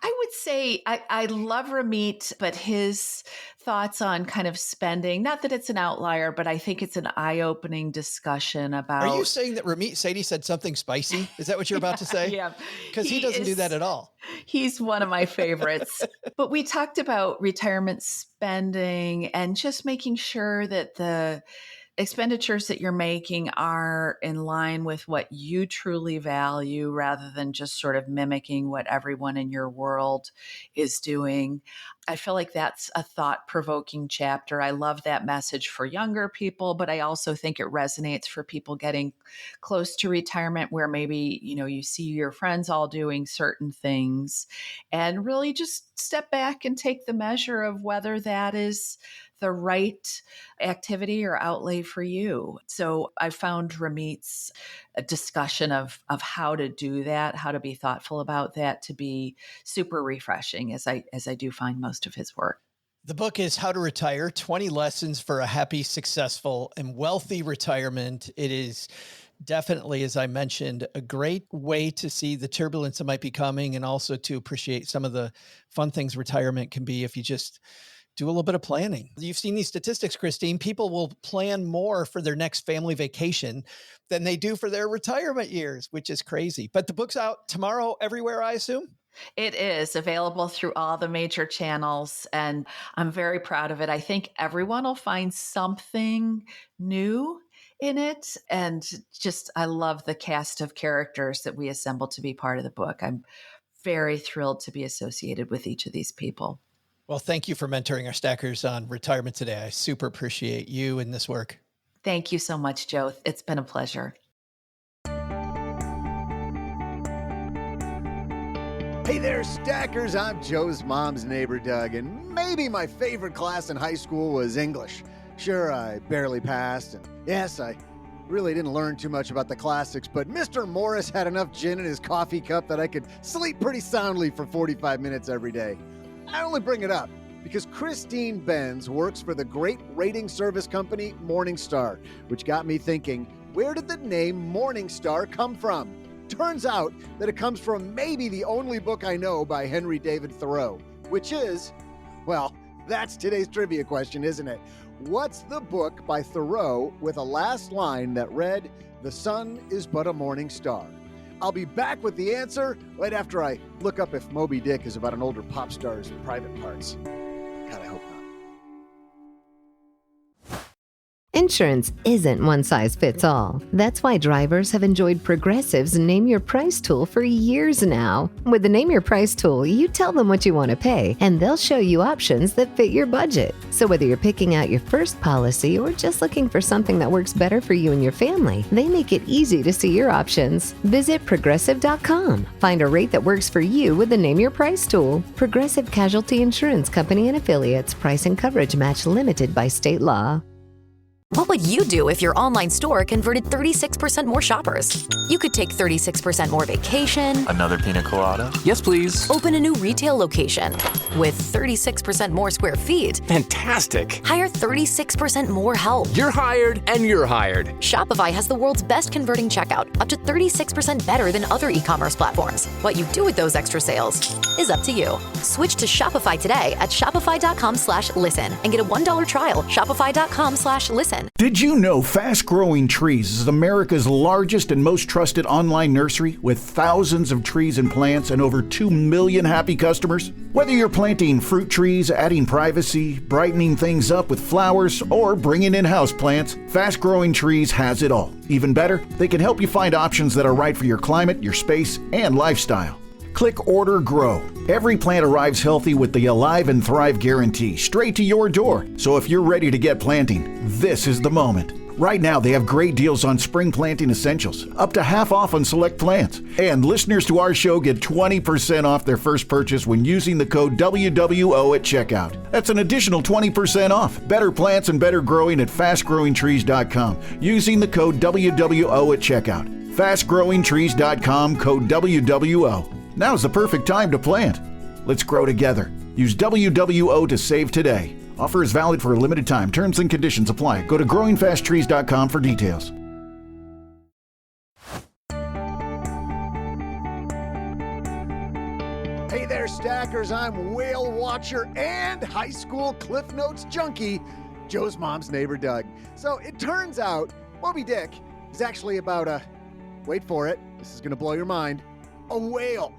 I would say I love Ramit, but his thoughts on kind of spending, not that it's an outlier, but I think it's an eye-opening discussion about... Are you saying that Ramit Sethi said something spicy? Is that what you're about to say? Yeah. Because he doesn't do that at all. He's one of my favorites. But we talked about retirement spending and just making sure that the expenditures that you're making are in line with what you truly value, rather than just sort of mimicking what everyone in your world is doing. I feel like that's a thought-provoking chapter. I love that message for younger people, but I also think it resonates for people getting close to retirement, where maybe, you see your friends all doing certain things, and really just step back and take the measure of whether that is the right activity or outlay for you. So I found Ramit's discussion of how to do that, how to be thoughtful about that, to be super refreshing, as I do find most of his work. The book is How to Retire, 20 Lessons for a Happy, Successful, and Wealthy Retirement. It is Definitely, as I mentioned, a great way to see the turbulence that might be coming and also to appreciate some of the fun things retirement can be if you just do a little bit of planning. You've seen these statistics, Christine. People will plan more for their next family vacation than they do for their retirement years, which is crazy. But the book's out tomorrow everywhere, I assume? It is available through all the major channels, and I'm very proud of it. I think everyone will find something new in it. And just, I love the cast of characters that we assembled to be part of the book. I'm very thrilled to be associated with each of these people. Well, thank you for mentoring our stackers on retirement today. I super appreciate you and this work. Thank you so much, Joe. It's been a pleasure. Hey there, stackers. I'm Joe's mom's neighbor, Doug, and maybe my favorite class in high school was English. Sure, I barely passed, and yes, I really didn't learn too much about the classics, but Mr. Morris had enough gin in his coffee cup that I could sleep pretty soundly for 45 minutes every day. I only bring it up because Christine Benz works for the great rating service company Morningstar, which got me thinking, where did the name Morningstar come from? Turns out that it comes from maybe the only book I know by Henry David Thoreau, which is, well, that's today's trivia question, isn't it? What's the book by Thoreau with a last line that read, "The sun is but a morning star"? I'll be back with the answer right after I look up if Moby Dick is about an older pop star's private parts. God, I hope not. Insurance isn't one size fits all. That's why drivers have enjoyed Progressive's Name Your Price tool for years now. With the Name Your Price tool, you tell them what you want to pay, and they'll show you options that fit your budget. So whether you're picking out your first policy or just looking for something that works better for you and your family, they make it easy to see your options. Visit Progressive.com. Find a rate that works for you with the Name Your Price tool. Progressive Casualty Insurance Company and Affiliates. Price and coverage match limited by state law. What would you do if your online store converted 36% more shoppers? You could take 36% more vacation. Another pina colada? Yes, please. Open a new retail location with 36% more square feet. Fantastic. Hire 36% more help. You're hired and you're hired. Shopify has the world's best converting checkout, up to 36% better than other e-commerce platforms. What you do with those extra sales is up to you. Switch to Shopify today at shopify.com/listen and get a $1 trial. Shopify.com/listen. Did you know Fast Growing Trees is America's largest and most trusted online nursery with thousands of trees and plants and over 2 million happy customers? Whether you're planting fruit trees, adding privacy, brightening things up with flowers, or bringing in house plants, Fast Growing Trees has it all. Even better, they can help you find options that are right for your climate, your space, and lifestyle. Click Order Grow. Every plant arrives healthy with the Alive and Thrive guarantee straight to your door. So if you're ready to get planting, this is the moment. Right now, they have great deals on spring planting essentials, up to half off on select plants. And listeners to our show get 20% off their first purchase when using the code WWO at checkout. That's an additional 20% off. Better plants and better growing at fastgrowingtrees.com using the code WWO at checkout. Fastgrowingtrees.com, code WWO. Now's the perfect time to plant. Let's grow together. Use WWO to save today. Offer is valid for a limited time. Terms and conditions apply. Go to growingfasttrees.com for details. Hey there, stackers. I'm whale watcher and high school Cliff Notes junkie, Joe's mom's neighbor, Doug. So it turns out Moby Dick is actually about wait for it, this is going to blow your mind, a whale.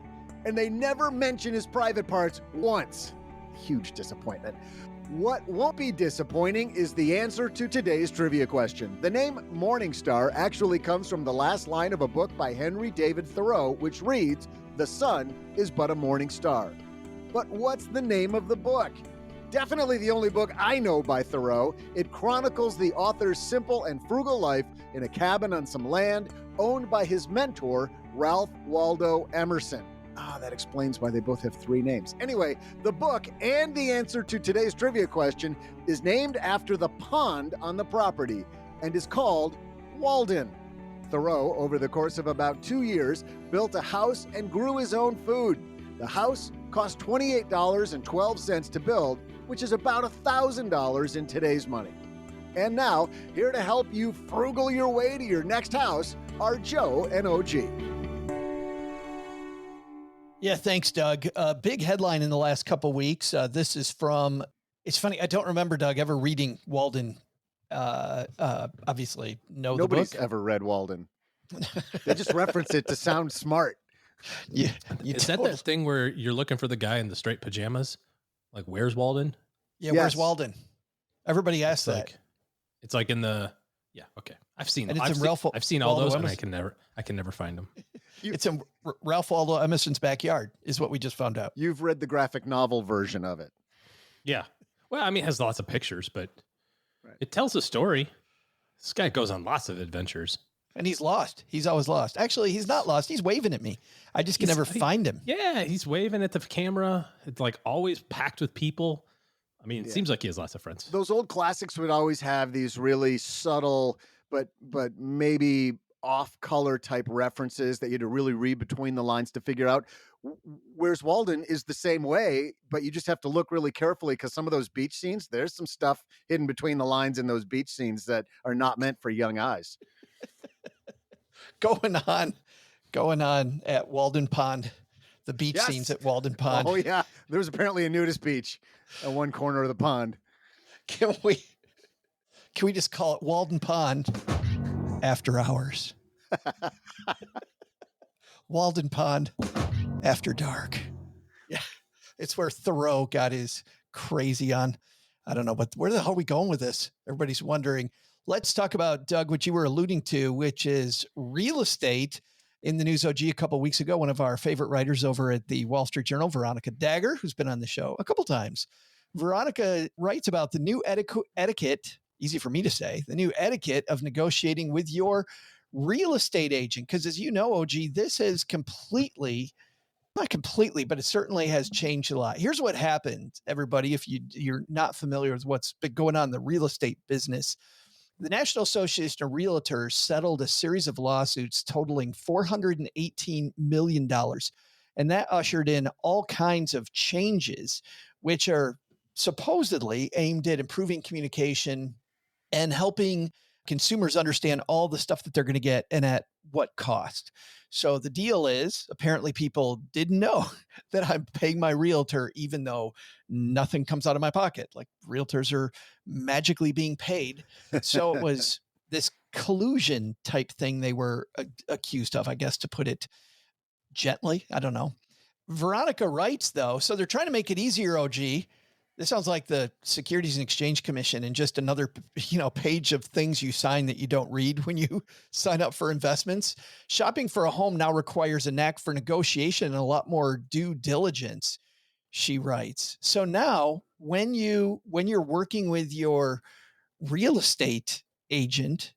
And they never mention his private parts once. Huge disappointment. What won't be disappointing is the answer to today's trivia question. The name Morningstar actually comes from the last line of a book by Henry David Thoreau, which reads, "The sun is but a morning star." But what's the name of the book? Definitely the only book I know by Thoreau. It chronicles the author's simple and frugal life in a cabin on some land owned by his mentor, Ralph Waldo Emerson. That explains why they both have three names. Anyway, the book and the answer to today's trivia question is named after the pond on the property and is called Walden. Thoreau, over the course of about 2 years, built a house and grew his own food. The house cost $28.12 to build, which is about $1,000 in today's money. And now, here to help you frugal your way to your next house are Joe and OG. Yeah, thanks, Doug. Big headline in the last couple weeks. This is from, it's funny, I don't remember, Doug, ever reading Walden. Obviously, Nobody's the book. ever read Walden. They just reference it to sound smart. Yeah, Is that that thing where you're looking for the guy in the straight pajamas? Like, where's Walden? Yeah, Yes. where's Walden? Everybody asks that. It's like in the, okay. I've seen And them. it's in Ralph I've seen all Waldo those, and Emerson. I can never find them. It's in Ralph Waldo Emerson's backyard, is what we just found out. You've read the graphic novel version of it. Yeah. Well, I mean, it has lots of pictures, but it tells a story. This guy goes on lots of adventures. And he's lost. He's always lost. Actually, he's not lost. He's waving at me. I just can never find him. Yeah, he's waving at the camera. It's like always packed with people. I mean, it seems like he has lots of friends. Those old classics would always have these really subtle, but maybe off-color type references that you had to really read between the lines to figure out. Whereas Walden is the same way, but you just have to look really carefully because some of those beach scenes, there's some stuff hidden between the lines in those beach scenes that are not meant for young eyes. Going on at Walden Pond, the beach scenes at Walden Pond. Oh yeah, there was apparently a nudist beach at one corner of the pond. Can we just call it Walden Pond after hours? Walden Pond after dark. Yeah, it's where Thoreau got his crazy on. I don't know, but where the hell are we going with this? Everybody's wondering. Let's talk about, Doug, what you were alluding to, which is real estate. In the News OG a couple of weeks ago, one of our favorite writers over at the Wall Street Journal, Veronica Dagger, who's been on the show a couple times. Veronica writes about the new etiquette, easy for me to say, the new etiquette of negotiating with your real estate agent. Because as you know, OG, this has not completely, but it certainly has changed a lot. Here's what happened, everybody, if you're not familiar with what's been going on in the real estate business. The National Association of Realtors settled a series of lawsuits totaling $418 million. And that ushered in all kinds of changes, which are supposedly aimed at improving communication and helping consumers understand all the stuff that they're going to get and at what cost. So the deal is, apparently people didn't know that I'm paying my realtor, even though nothing comes out of my pocket. Like realtors are magically being paid. So it was this collusion type thing they were accused of, I guess, to put it gently. I don't know. Veronica writes, though, so they're trying to make it easier, OG. This sounds like the Securities and Exchange Commission and just another, page of things you sign that you don't read when you sign up for investments. Shopping for a home now requires a knack for negotiation and a lot more due diligence, she writes. So now when you're working with your real estate agent,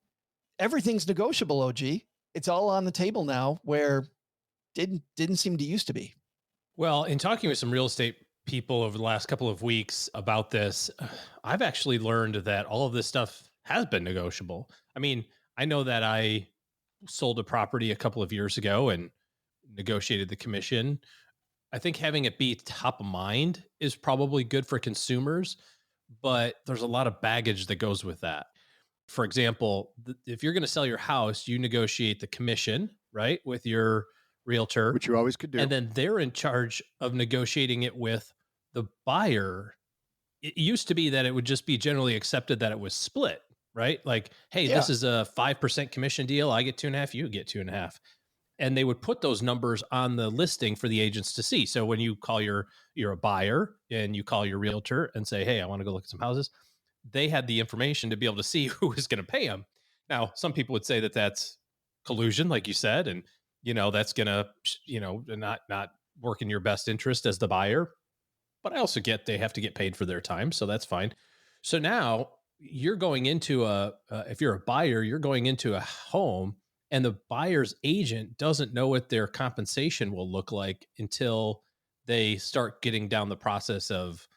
everything's negotiable, OG. It's all on the table now where didn't seem to used to be. Well, in talking with some real estate people over the last couple of weeks about this, I've actually learned that all of this stuff has been negotiable. I mean, I know that I sold a property a couple of years ago and negotiated the commission. I think having it be top of mind is probably good for consumers, but there's a lot of baggage that goes with that. For example, if you're going to sell your house, you negotiate the commission, right, with your realtor, which you always could do. And then they're in charge of negotiating it with the buyer. It used to be that it would just be generally accepted that it was split, right? Like, hey, this is a 5% commission deal. I get 2.5, you get 2.5. And they would put those numbers on the listing for the agents to see. So when you call you're a buyer and you call your realtor and say, hey, I want to go look at some houses, they had the information to be able to see who is going to pay them. Now, some people would say that that's collusion, like you said, and that's going to, not work in your best interest as the buyer. But I also get they have to get paid for their time. So that's fine. So now you're going into if you're a buyer, you're going into a home and the buyer's agent doesn't know what their compensation will look like until they start getting down the process of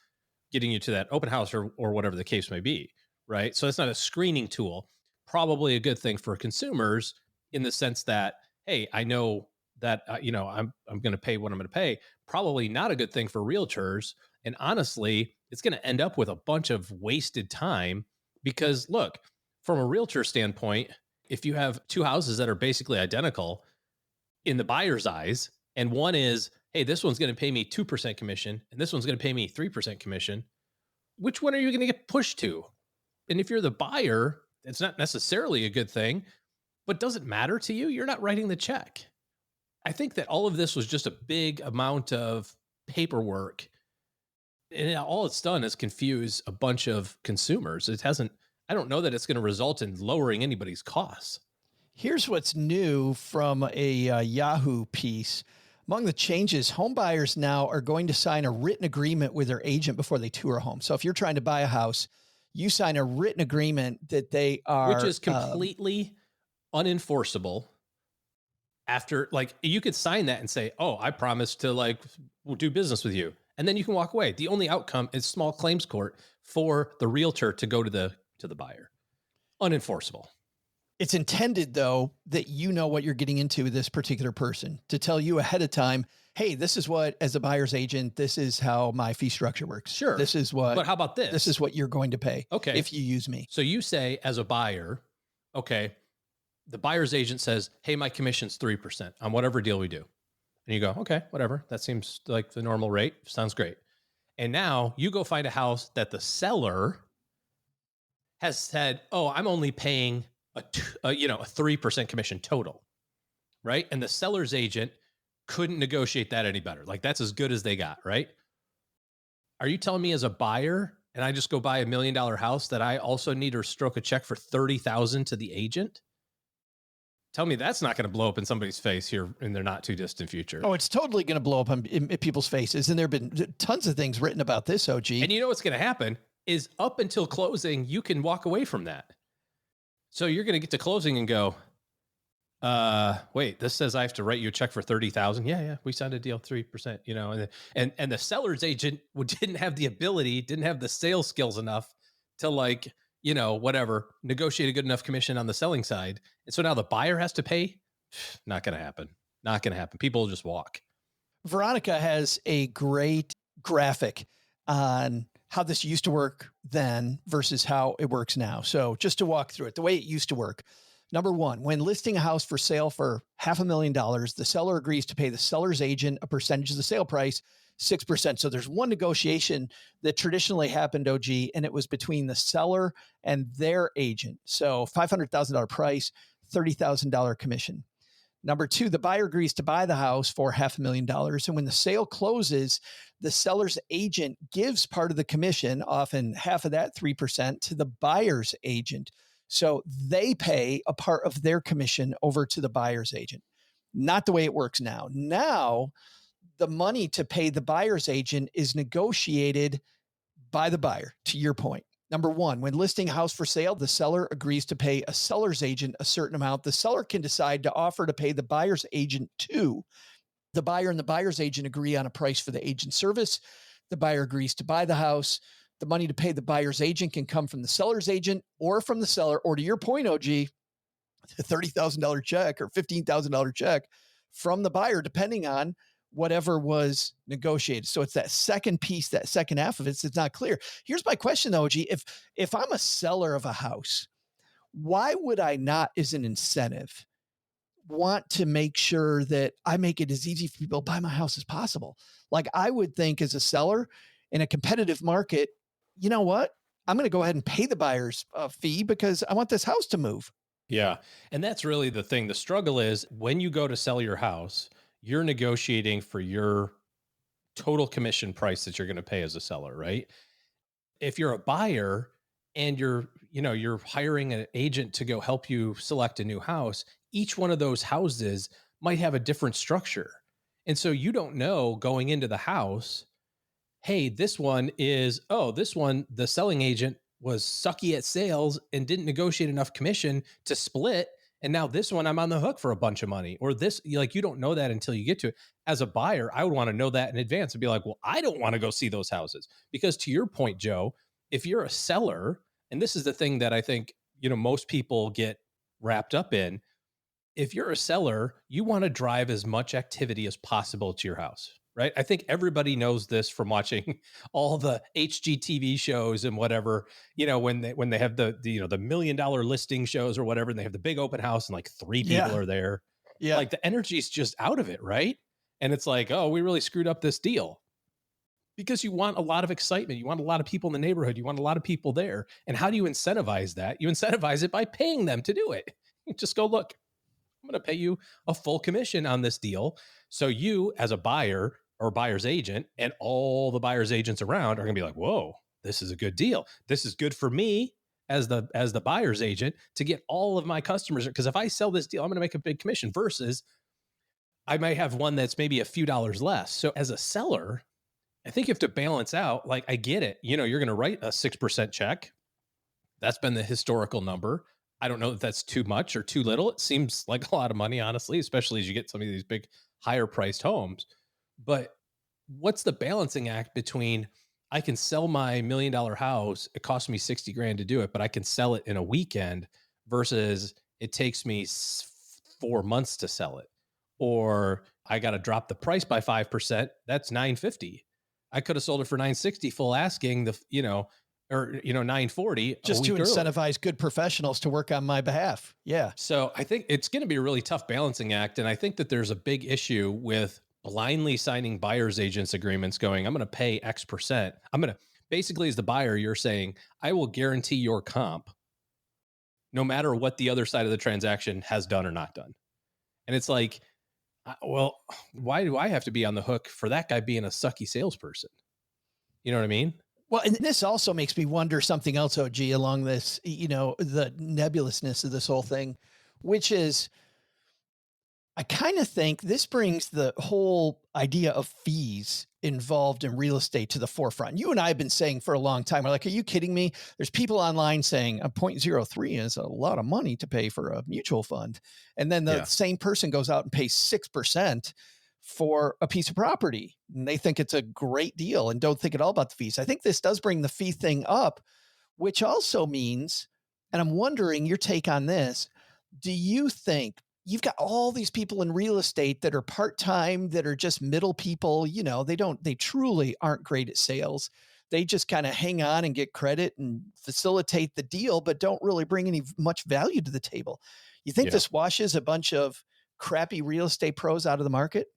getting you to that open house or whatever the case may be. Right. So it's not a screening tool, probably a good thing for consumers in the sense that, hey, I know that, I'm going to pay what I'm going to pay. Probably not a good thing for realtors. And honestly, it's going to end up with a bunch of wasted time Because look, from a realtor standpoint, if you have two houses that are basically identical in the buyer's eyes, and one is, hey, this one's going to pay me 2% commission, and this one's going to pay me 3% commission, which one are you going to get pushed to? And if you're the buyer, it's not necessarily a good thing, but does it matter to you? You're not writing the check. I think that all of this was just a big amount of paperwork. And all it's done is confuse a bunch of consumers. It hasn't, I don't know that it's going to result in lowering anybody's costs. Here's what's new from a Yahoo piece. Among the changes, home buyers now are going to sign a written agreement with their agent before they tour a home. So if you're trying to buy a house, you sign a written agreement that they are... Which is completely unenforceable. After, like, you could sign that and say, oh, I promise to, like, we'll do business with you. And then you can walk away. The only outcome is small claims court for the realtor to go to the buyer. Unenforceable. It's intended, though, that you know what you're getting into with this particular person, to tell you ahead of time, hey, this is what, as a buyer's agent, this is how my fee structure works. Sure. This is what... But how about this? This is what you're going to pay. Okay. If you use me. So you say, as a buyer, okay, the buyer's agent says, hey, my commission's 3% on whatever deal we do. And you go, okay, whatever. That seems like the normal rate. Sounds great. And now you go find a house that the seller has said, oh, I'm only paying a 3% commission total, right? And the seller's agent couldn't negotiate that any better. Like, that's as good as they got, right? Are you telling me as a buyer, and I just go buy $1 million house, that I also need to stroke a check for $30,000 to the agent? Tell me that's not going to blow up in somebody's face here in the not too distant future. Oh, it's totally going to blow up in people's faces. And there have been tons of things written about this, OG. And you know what's going to happen is up until closing, you can walk away from that. So you're going to get to closing and go, wait, this says I have to write you a check for $30,000. Yeah. We signed a deal, 3%, and the seller's agent didn't have the ability, didn't have the sales skills enough to, like, negotiate a good enough commission on the selling side. And so now the buyer has to pay. Not going to happen. Not going to happen. People will just walk. Veronica has a great graphic on how this used to work then versus how it works now. So just to walk through it, the way it used to work. Number one, when listing a house for sale for $500,000, the seller agrees to pay the seller's agent a percentage of the sale price, 6%. So there's one negotiation that traditionally happened, OG, and it was between the seller and their agent. So $500,000 price, $30,000 commission. Number two, the buyer agrees to buy the house for $500,000. And when the sale closes, the seller's agent gives part of the commission, often half of that, 3%, to the buyer's agent. So they pay a part of their commission over to the buyer's agent. Not the way it works now. Now, the money to pay the buyer's agent is negotiated by the buyer, to your point. Number one, when listing a house for sale, the seller agrees to pay a seller's agent a certain amount. The seller can decide to offer to pay the buyer's agent too. The buyer and the buyer's agent agree on a price for the agent service. The buyer agrees to buy the house. The money to pay the buyer's agent can come from the seller's agent or from the seller, or to your point, OG, a $30,000 check or $15,000 check from the buyer, depending on whatever was negotiated. So it's that second piece, that second half of it's not clear. Here's my question though, OG. If I'm a seller of a house, why would I not, as an incentive, want to make sure that I make it as easy for people to buy my house as possible? Like, I would think as a seller in a competitive market, you know what? I'm going to go ahead and pay the buyer's fee because I want this house to move. Yeah. And that's really the thing. The struggle is when you go to sell your house, you're negotiating for your total commission price that you're going to pay as a seller, right? If you're a buyer and you're hiring an agent to go help you select a new house, each one of those houses might have a different structure. And so you don't know going into the house, hey, the selling agent was sucky at sales and didn't negotiate enough commission to split. And now this one, I'm on the hook for a bunch of money, or this, like, you don't know that until you get to it. As a buyer, I would want to know that in advance and be like, well, I don't want to go see those houses, because to your point, Joe, if you're a seller, and this is the thing that I think, most people get wrapped up in. If you're a seller, you want to drive as much activity as possible to your house. right? I think everybody knows this from watching all the HGTV shows and whatever, when they have the $1 million listing shows or whatever, and they have the big open house and like 3 people are there. Yeah. Like the energy's just out of it, right? And it's like, oh, we really screwed up this deal. Because you want a lot of excitement. You want a lot of people in the neighborhood. You want a lot of people there. And how do you incentivize that? You incentivize it by paying them to do it. You just go, look, I'm going to pay you a full commission on this deal. So you, as a buyer or buyer's agent, and all the buyer's agents around are going to be like, whoa, this is a good deal. This is good for me as the buyer's agent to get all of my customers. Because if I sell this deal, I'm going to make a big commission versus I might have one that's maybe a few dollars less. So as a seller, I think you have to balance out, like, I get it. You're going to write a 6% check. That's been the historical number. I don't know if that's too much or too little. It seems like a lot of money, honestly, especially as you get some of these big, higher priced homes. But what's the balancing act between I can sell my $1 million house, it costs me 60 grand to do it, but I can sell it in a weekend versus it takes me 4 months to sell it, or I got to drop the price by 5%. That's $950. I could have sold it for $960 full asking, or $940 just to incentivize good professionals to work on my behalf. Yeah. So I think it's going to be a really tough balancing act. And I think that there's a big issue with blindly signing buyer's agents agreements going, I'm going to pay X percent. Basically as the buyer, you're saying, I will guarantee your comp no matter what the other side of the transaction has done or not done. And it's like, well, why do I have to be on the hook for that guy being a sucky salesperson? You know what I mean? Well, and this also makes me wonder something else, OG, along this, the nebulousness of this whole thing, which is, I kind of think this brings the whole idea of fees involved in real estate to the forefront. You and I have been saying for a long time, we're like, are you kidding me? There's people online saying a 0.03 is a lot of money to pay for a mutual fund. And then the same person goes out and pays 6% for a piece of property. And they think it's a great deal and don't think at all about the fees. I think this does bring the fee thing up, which also means, and I'm wondering your take on this, do you think you've got all these people in real estate that are part-time, that are just middle people, they truly aren't great at sales. They just kind of hang on and get credit and facilitate the deal, but don't really bring any much value to the table. You think this washes a bunch of crappy real estate pros out of the market?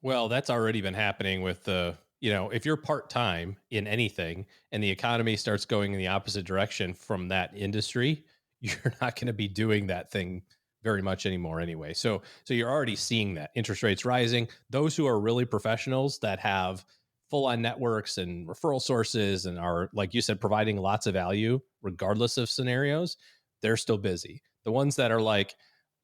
Well, that's already been happening with if you're part-time in anything and the economy starts going in the opposite direction from that industry, you're not going to be doing that thing very much anymore anyway. So you're already seeing that interest rates rising. Those who are really professionals that have full-on networks and referral sources and are, like you said, providing lots of value regardless of scenarios, they're still busy. The ones that are like,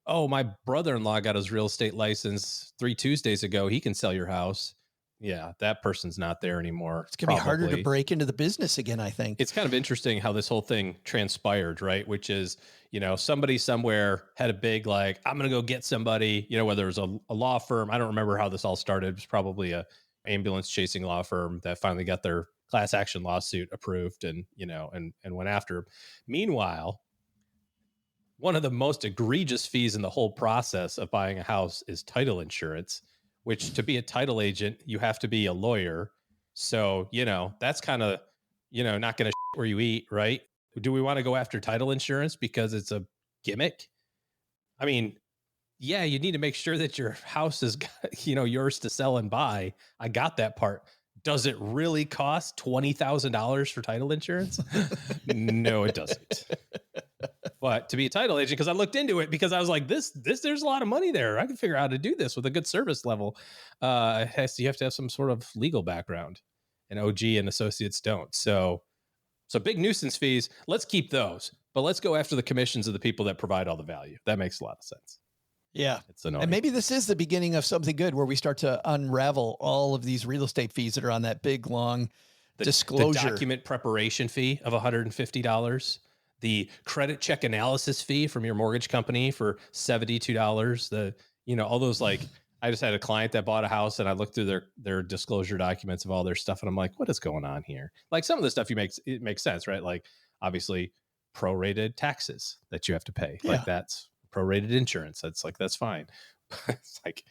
oh, my brother-in-law got his real estate license 3 Tuesdays ago, he can sell your house. Yeah, that person's not there anymore. It's going to be harder to break into the business again, I think. It's kind of interesting how this whole thing transpired, right? Which is, somebody somewhere had a big, like, I'm going to go get somebody, whether it was a law firm. I don't remember how this all started. It was probably a ambulance chasing law firm that finally got their class action lawsuit approved and went after. Meanwhile, one of the most egregious fees in the whole process of buying a house is title insurance, which to be a title agent, you have to be a lawyer. So, that's kind of, not going to where you eat, right? Do we want to go after title insurance because it's a gimmick? I mean, yeah, you need to make sure that your house is, yours to sell and buy. I got that part. Does it really cost $20,000 for title insurance? No, it doesn't. But to be a title agent, because I looked into it, because I was like, this, there's a lot of money there. I can figure out how to do this with a good service level. You have to have some sort of legal background, and OG and associates don't. So big nuisance fees, let's keep those, but let's go after the commissions of the people that provide all the value. That makes a lot of sense. Yeah. It's annoying. And maybe this is the beginning of something good where we start to unravel all of these real estate fees that are on that big, long disclosure. The document preparation fee of $150. The credit check analysis fee from your mortgage company for $72. All those, like, I just had a client that bought a house and I looked through their disclosure documents of all their stuff. And I'm like, what is going on here? Like, some of the stuff it makes sense, right? Like, obviously prorated taxes that you have to pay. Yeah. Like, that's prorated insurance. That's fine. It's like,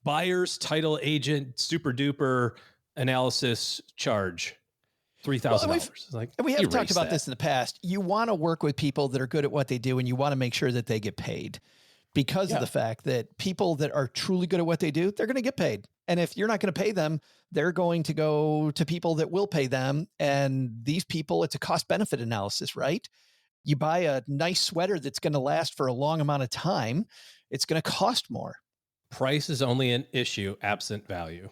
Buyer's title agent super duper analysis charge $3,000. And we have talked about this in the past. You want to work with people that are good at what they do, and you want to make sure that they get paid because of the fact that people that are truly good at what they do, they're going to get paid. And if you're not going to pay them, they're going to go to people that will pay them. And these people, it's a cost benefit analysis, right? You buy a nice sweater that's going to last for a long amount of time, it's going to cost more. Price is only an issue absent value.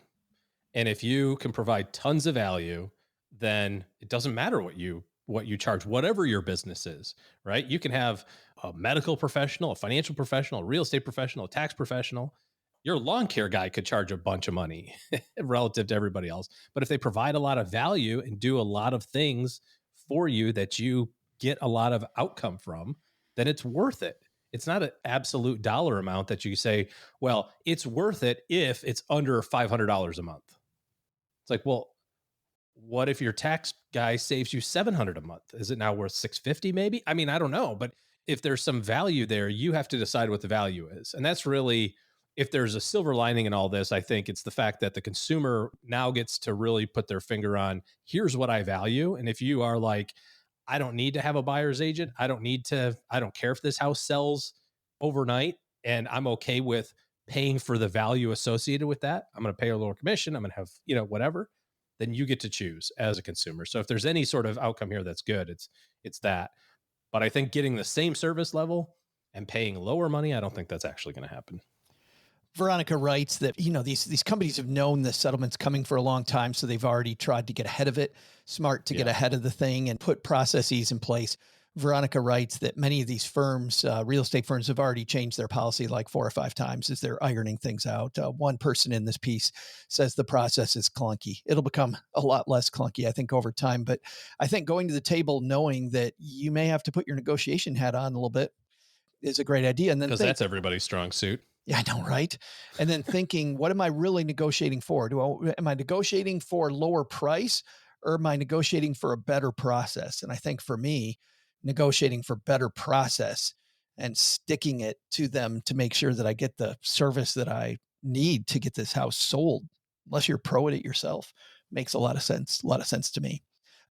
And if you can provide tons of value, then it doesn't matter what you charge, whatever your business is, right? You can have a medical professional, a financial professional, a real estate professional, a tax professional. Your lawn care guy could charge a bunch of money relative to everybody else. But if they provide a lot of value and do a lot of things for you that you get a lot of outcome from, then it's worth it. It's not an absolute dollar amount that you say, well, it's worth it if it's under $500 a month. It's like, well, what if your tax guy saves you $700 a month? Is it now worth $650 maybe? I mean, I don't know. But if there's some value there, you have to decide what the value is. And that's really, if there's a silver lining in all this, I think it's the fact that the consumer now gets to really put their finger on, here's what I value. And if you are like, I don't need to have a buyer's agent. I don't care if this house sells overnight, and I'm okay with paying for the value associated with that. I'm going to pay a lower commission. I'm going to have, whatever. Then you get to choose as a consumer. So if there's any sort of outcome here that's good, it's that. But I think getting the same service level and paying lower money, I don't think that's actually going to happen. Veronica writes that, these companies have known the settlement's coming for a long time, so they've already tried to get ahead of it, smart to get ahead of the thing and put processes in place. Veronica writes that many of these firms, real estate firms, have already changed their policy like 4 or 5 times as they're ironing things out. One person in this piece says the process is clunky. It'll become a lot less clunky, I think, over time. But I think going to the table knowing that you may have to put your negotiation hat on a little bit is a great idea. And then because that's everybody's strong suit. Yeah, I know, right? And then thinking, what am I really negotiating for? Am I negotiating for lower price, or am I negotiating for a better process? And I think for me, negotiating for better process and sticking it to them to make sure that I get the service that I need to get this house sold, unless you're pro at it yourself, makes a lot of sense to me.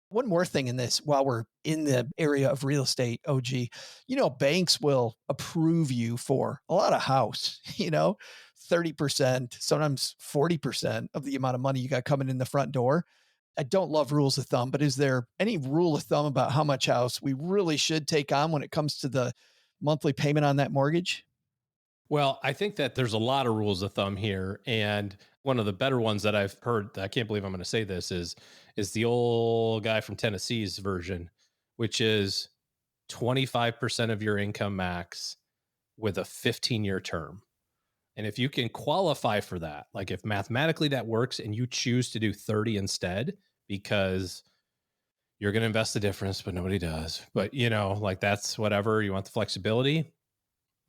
One more thing in this, while we're in the area of real estate, OG, banks will approve you for a lot of house, 30%, sometimes 40% of the amount of money you got coming in the front door. I don't love rules of thumb, but is there any rule of thumb about how much house we really should take on when it comes to the monthly payment on that mortgage? Well, I think that there's a lot of rules of thumb here. And one of the better ones that I've heard, I can't believe I'm going to say this, is the old guy from Tennessee's version, which is 25% of your income max with a 15-year term. And if you can qualify for that, like if mathematically that works and you choose to do 30 instead, because you're going to invest the difference, but nobody does. But, that's whatever. You want the flexibility.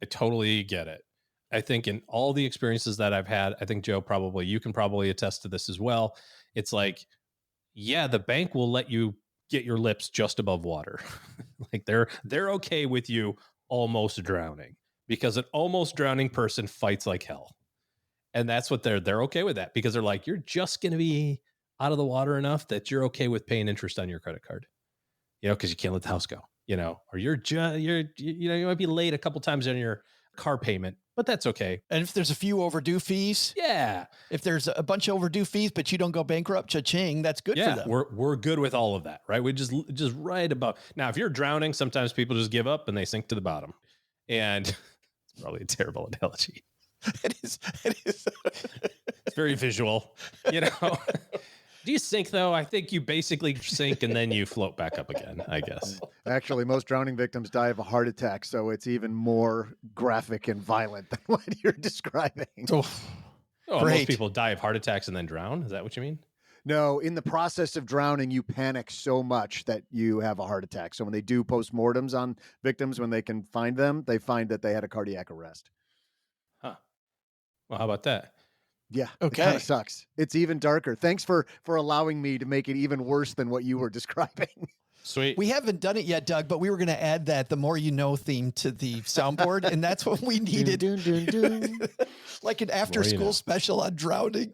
I totally get it. I think in all the experiences that I've had, I think Joe, you can probably attest to this as well. It's like, yeah, the bank will let you get your lips just above water. Like they're okay with you almost drowning, because an almost drowning person fights like hell. And that's what they're okay with that, because they're like, you're just going to be out of the water enough that you're okay with paying interest on your credit card, because you can't let the house go, or you might be late a couple times on your car payment, but that's okay. And if there's a few overdue fees, if there's a bunch of overdue fees, but you don't go bankrupt, cha-ching, that's good for them. We're good with all of that, right? We just right about now. If you're drowning, sometimes people just give up and they sink to the bottom, and it's probably a terrible analogy. It is. It's very visual, Do you sink though? I think you basically sink and then you float back up again, I guess. Actually, most drowning victims die of a heart attack, so it's even more graphic and violent than what you're describing. Most people die of heart attacks and then drown? Is that what you mean? No, in the process of drowning, you panic so much that you have a heart attack. So when they do postmortems on victims, when they can find them, they find that they had a cardiac arrest. Huh. Well, how about that? Yeah. Okay. It kind of sucks. It's even darker. Thanks for allowing me to make it even worse than what you were describing. Sweet. We haven't done it yet, Doug, but we were going to add that the more you know theme to the soundboard, and that's what we needed. Like an after school special on drowning.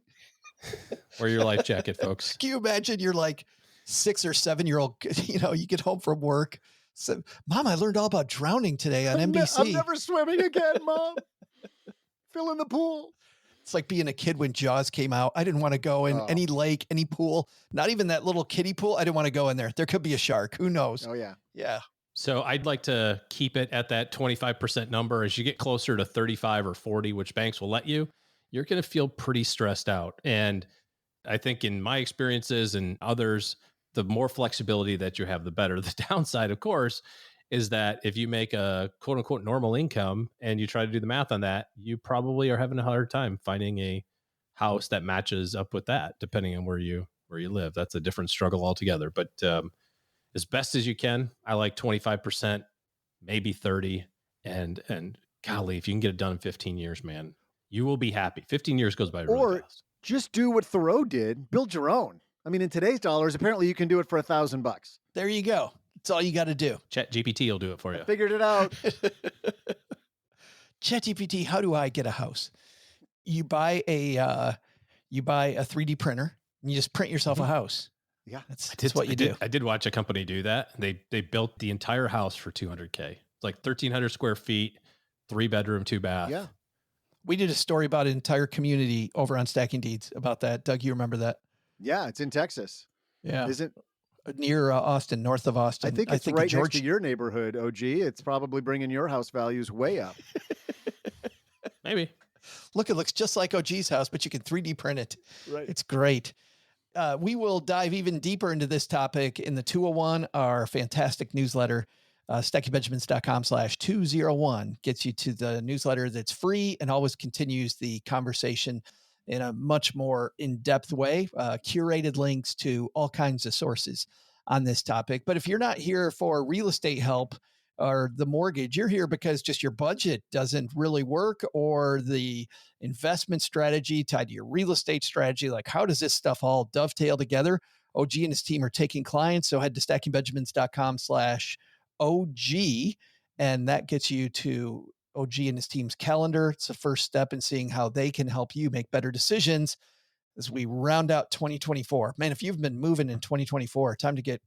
Wear your life jacket, folks. Can you imagine you're like 6 or 7 year old, you get home from work. So, Mom, I learned all about drowning today on NBC. I'm never swimming again, Mom. Fill in the pool. It's like being a kid when Jaws came out. I didn't want to go in any lake, any pool, not even that little kiddie pool. I didn't want to go in there. There could be a shark. Who knows? Oh, yeah. Yeah. So I'd like to keep it at that 25% number. As you get closer to 35 or 40, which banks will let you, you're going to feel pretty stressed out. And I think in my experiences and others, the more flexibility that you have, the better. The downside, of course, is that if you make a quote unquote normal income and you try to do the math on that, you probably are having a hard time finding a house that matches up with that, depending on where you live. That's a different struggle altogether. But as best as you can, I like 25%, maybe 30. And golly, if you can get it done in 15 years, man, you will be happy. 15 years goes by really fast. Just do what Thoreau did, build your own. I mean, in today's dollars, apparently you can do it for $1,000. There you go. That's all you got to do. ChatGPT will do it for you. I figured it out. ChatGPT, how do I get a house? You buy a 3D printer and you just print yourself a house. Yeah, that's what you do. I did watch a company do that. They built the entire house for $200K. It's like 1,300 square feet, 3-bedroom, 2-bath. Yeah. We did a story about an entire community over on Stacking Deeds about that. Doug, you remember that? Yeah, it's in Texas. Yeah. Is it? Near Austin, north of Austin. I think it's right next to your neighborhood, OG. It's probably bringing your house values way up. Maybe. Look, it looks just like OG's house, but you can 3D print it. Right. It's great. We will dive even deeper into this topic in the 201, our fantastic newsletter. StackyBenjamins.com/201 gets you to the newsletter that's free and always continues the conversation in a much more in-depth way, curated links to all kinds of sources on this topic. But if you're not here for real estate help or the mortgage, you're here because just your budget doesn't really work, or the investment strategy tied to your real estate strategy. Like, how does this stuff all dovetail together? OG and his team are taking clients. So head to StackingBenjamins.com/OG, and that gets you to OG and his team's calendar. It's the first step in seeing how they can help you make better decisions as we round out 2024. Man, if you've been moving in 2024, time to get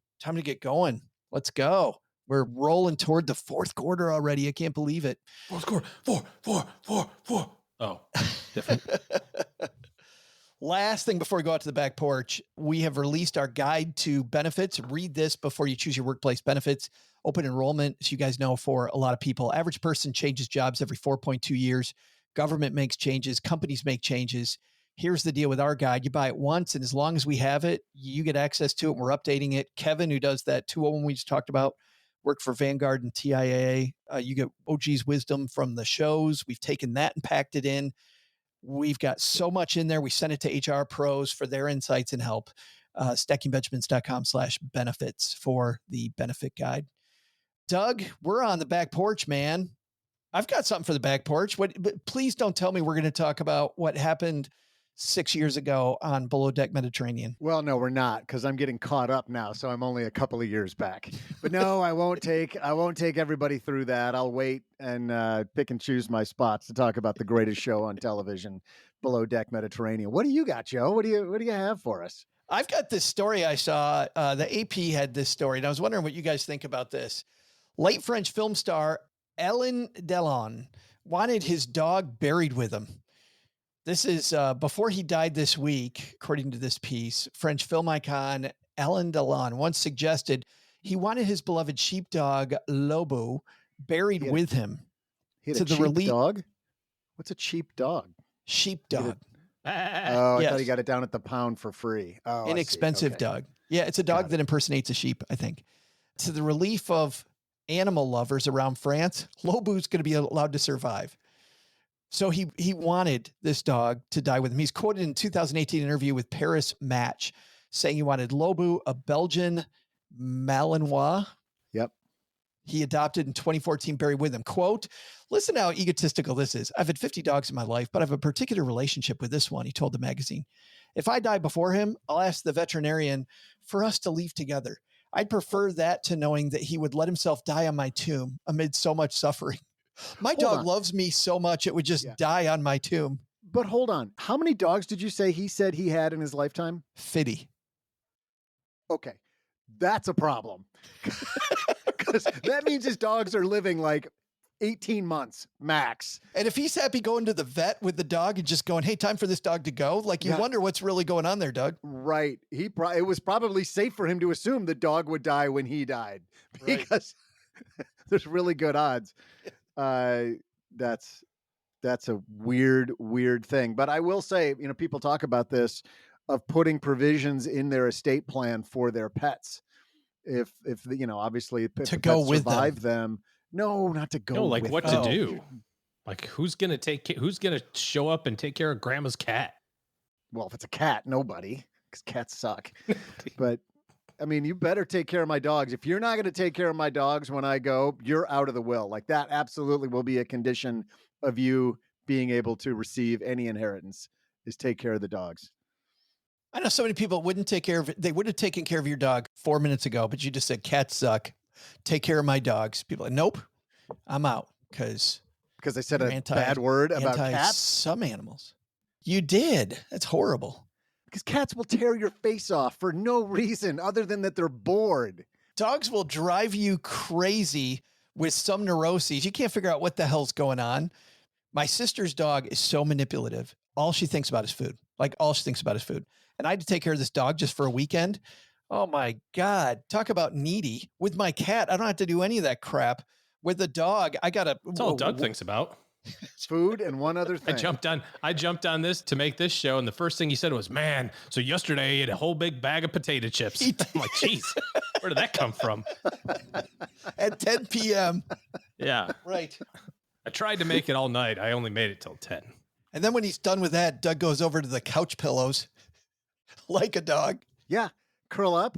going. Let's go. We're rolling toward the fourth quarter already. I can't believe it. Fourth quarter. Four. Oh, different. Last thing before we go out to the back porch, we have released our guide to benefits. Read this before you choose your workplace benefits. Open enrollment, as you guys know, for a lot of people. Average person changes jobs every 4.2 years. Government makes changes. Companies make changes. Here's the deal with our guide. You buy it once, and as long as we have it, you get access to it. We're updating it. Kevin, who does that 201 we just talked about, worked for Vanguard and TIAA. You get OG's wisdom from the shows. We've taken that and packed it in. We've got so much in there. We sent it to HR pros for their insights and help. StackingBenjamins.com/benefits for the benefit guide. Doug, we're on the back porch, man. I've got something for the back porch. But please don't tell me we're going to talk about what happened 6 years ago on Below Deck Mediterranean. Well, no, we're not, because I'm getting caught up now, so I'm only a couple of years back. But no, I won't take everybody through that. I'll wait and pick and choose my spots to talk about the greatest show on television, Below Deck Mediterranean. What do you got, Joe? What do you have for us? I've got this story I saw. The AP had this story, and I was wondering what you guys think about this. Late French film star Alain Delon wanted his dog buried with him. This is before he died this week, according to this piece. French film icon Alain Delon once suggested he wanted his beloved sheepdog Lobo buried with him. He had a cheap dog? What's a cheap dog? Sheepdog. I thought he got it down at the pound for free. Oh, inexpensive dog. Yeah, it's a dog that impersonates a sheep, I think. To the relief of animal lovers around France, Lobo's going to be allowed to survive. So he wanted this dog to die with him. He's quoted in a 2018 interview with Paris Match saying he wanted Lobo, a Belgian Malinois. Yep. He adopted in 2014, buried with him. Quote, listen to how egotistical this is. I've had 50 dogs in my life, but I have a particular relationship with this one, he told the magazine. If I die before him, I'll ask the veterinarian for us to leave together. I'd prefer that to knowing that he would let himself die on my tomb amid so much suffering. My dog loves me so much, it would just die on my tomb. But hold on. How many dogs did you say he said he had in his lifetime? 50. Okay. That's a problem. Because that means his dogs are living like 18 months max. And if he's happy going to the vet with the dog and just going, hey, time for this dog to go, like you wonder what's really going on there, Doug. Right. It was probably safe for him to assume the dog would die when he died because there's really good odds. That's a weird thing. But I will say, people talk about this of putting provisions in their estate plan for their pets. If obviously if to go with survive them. No, not to go. No, like with what them. to do. Like who's gonna show up and take care of grandma's cat? Well, if it's a cat, nobody, because cats suck. But I mean, you better take care of my dogs. If you're not going to take care of my dogs when I go, you're out of the will. Like that absolutely will be a condition of you being able to receive any inheritance is take care of the dogs. I know so many people wouldn't take care of it. They would have taken care of your dog 4 minutes ago, but you just said cats suck. Take care of my dogs. People are like, nope, I'm out because I said a bad word about cats. Some animals. You did. That's horrible. Because cats will tear your face off for no reason other than that they're bored. Dogs will drive you crazy with some neuroses. You can't figure out what the hell's going on. My sister's dog is so manipulative. All she thinks about is food. Like all she thinks about is food. And I had to take care of this dog just for a weekend. Oh my God. Talk about needy. With my cat, I don't have to do any of that crap. With the dog, I gotta. That's all Doug thinks about. Food and one other thing. I jumped on this to make this show, and the first thing he said was, "Man, so yesterday I ate a whole big bag of potato chips." I'm like, "Geez, where did that come from?" At 10 p.m. Yeah, right. I tried to make it all night. I only made it till 10. And then when he's done with that, Doug goes over to the couch pillows, like a dog. Yeah, curl up.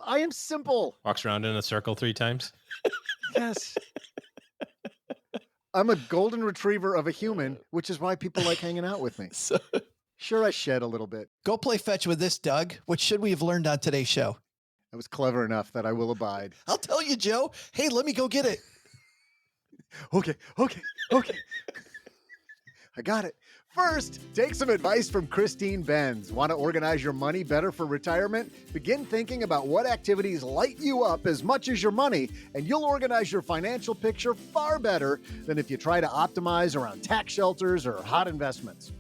I am simple. Walks around in a circle 3 times. Yes. I'm a golden retriever of a human, which is why people like hanging out with me. Sure, I shed a little bit. Go play fetch with this, Doug. What should we have learned on today's show? I was clever enough that I will abide. I'll tell you, Joe. Hey, let me go get it. Okay. I got it. First, take some advice from Christine Benz. Want to organize your money better for retirement? Begin thinking about what activities light you up as much as your money, and you'll organize your financial picture far better than if you try to optimize around tax shelters or hot investments.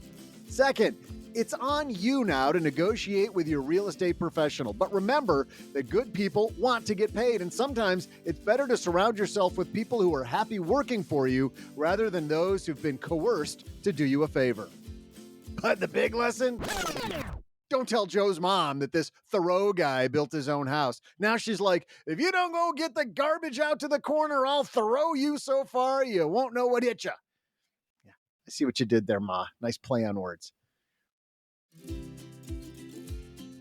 Second, it's on you now to negotiate with your real estate professional. But remember that good people want to get paid, and sometimes it's better to surround yourself with people who are happy working for you rather than those who've been coerced to do you a favor. But the big lesson? Don't tell Joe's mom that this Thoreau guy built his own house. Now she's like, if you don't go get the garbage out to the corner, I'll Thoreau you so far you won't know what hit you. Yeah, I see what you did there, Ma. Nice play on words.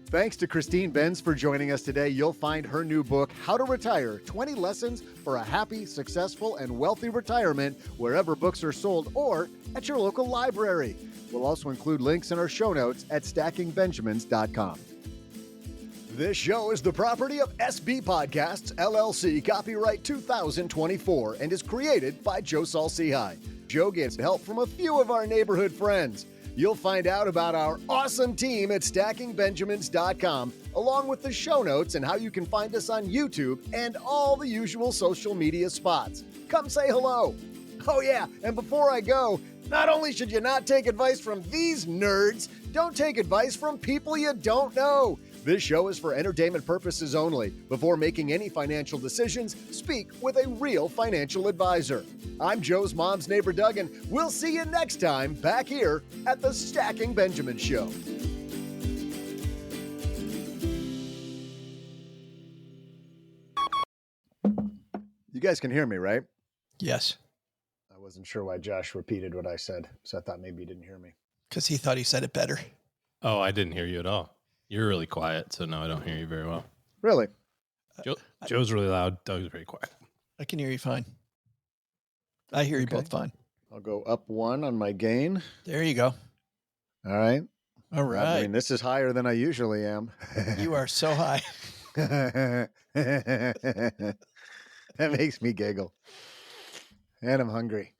Thanks to Christine Benz for joining us today. You'll find her new book, How to Retire, 20 Lessons for a Happy, Successful, and Wealthy Retirement, wherever books are sold or at your local library. We'll also include links in our show notes at stackingbenjamins.com. This show is the property of SB Podcasts, LLC, copyright 2024, and is created by Joe Saul-Sehy. Joe gets help from a few of our neighborhood friends. You'll find out about our awesome team at stackingbenjamins.com, along with the show notes and how you can find us on YouTube and all the usual social media spots. Come say hello. Oh yeah, and before I go, not only should you not take advice from these nerds, don't take advice from people you don't know. This show is for entertainment purposes only. Before making any financial decisions, speak with a real financial advisor. I'm Joe's mom's neighbor, Doug, and we'll see you next time back here at the Stacking Benjamin Show. You guys can hear me, right? Yes. I wasn't sure why Josh repeated what I said, so I thought maybe he didn't hear me. Because he thought he said it better. Oh, I didn't hear you at all. You're really quiet, so no, I don't hear you very well. Really? Joe's really loud. Doug's very quiet. I can hear you fine. I hear you both fine. I'll go up 1 on my gain. There you go. All right. All right. I mean, this is higher than I usually am. You are so high. That makes me giggle. And I'm hungry.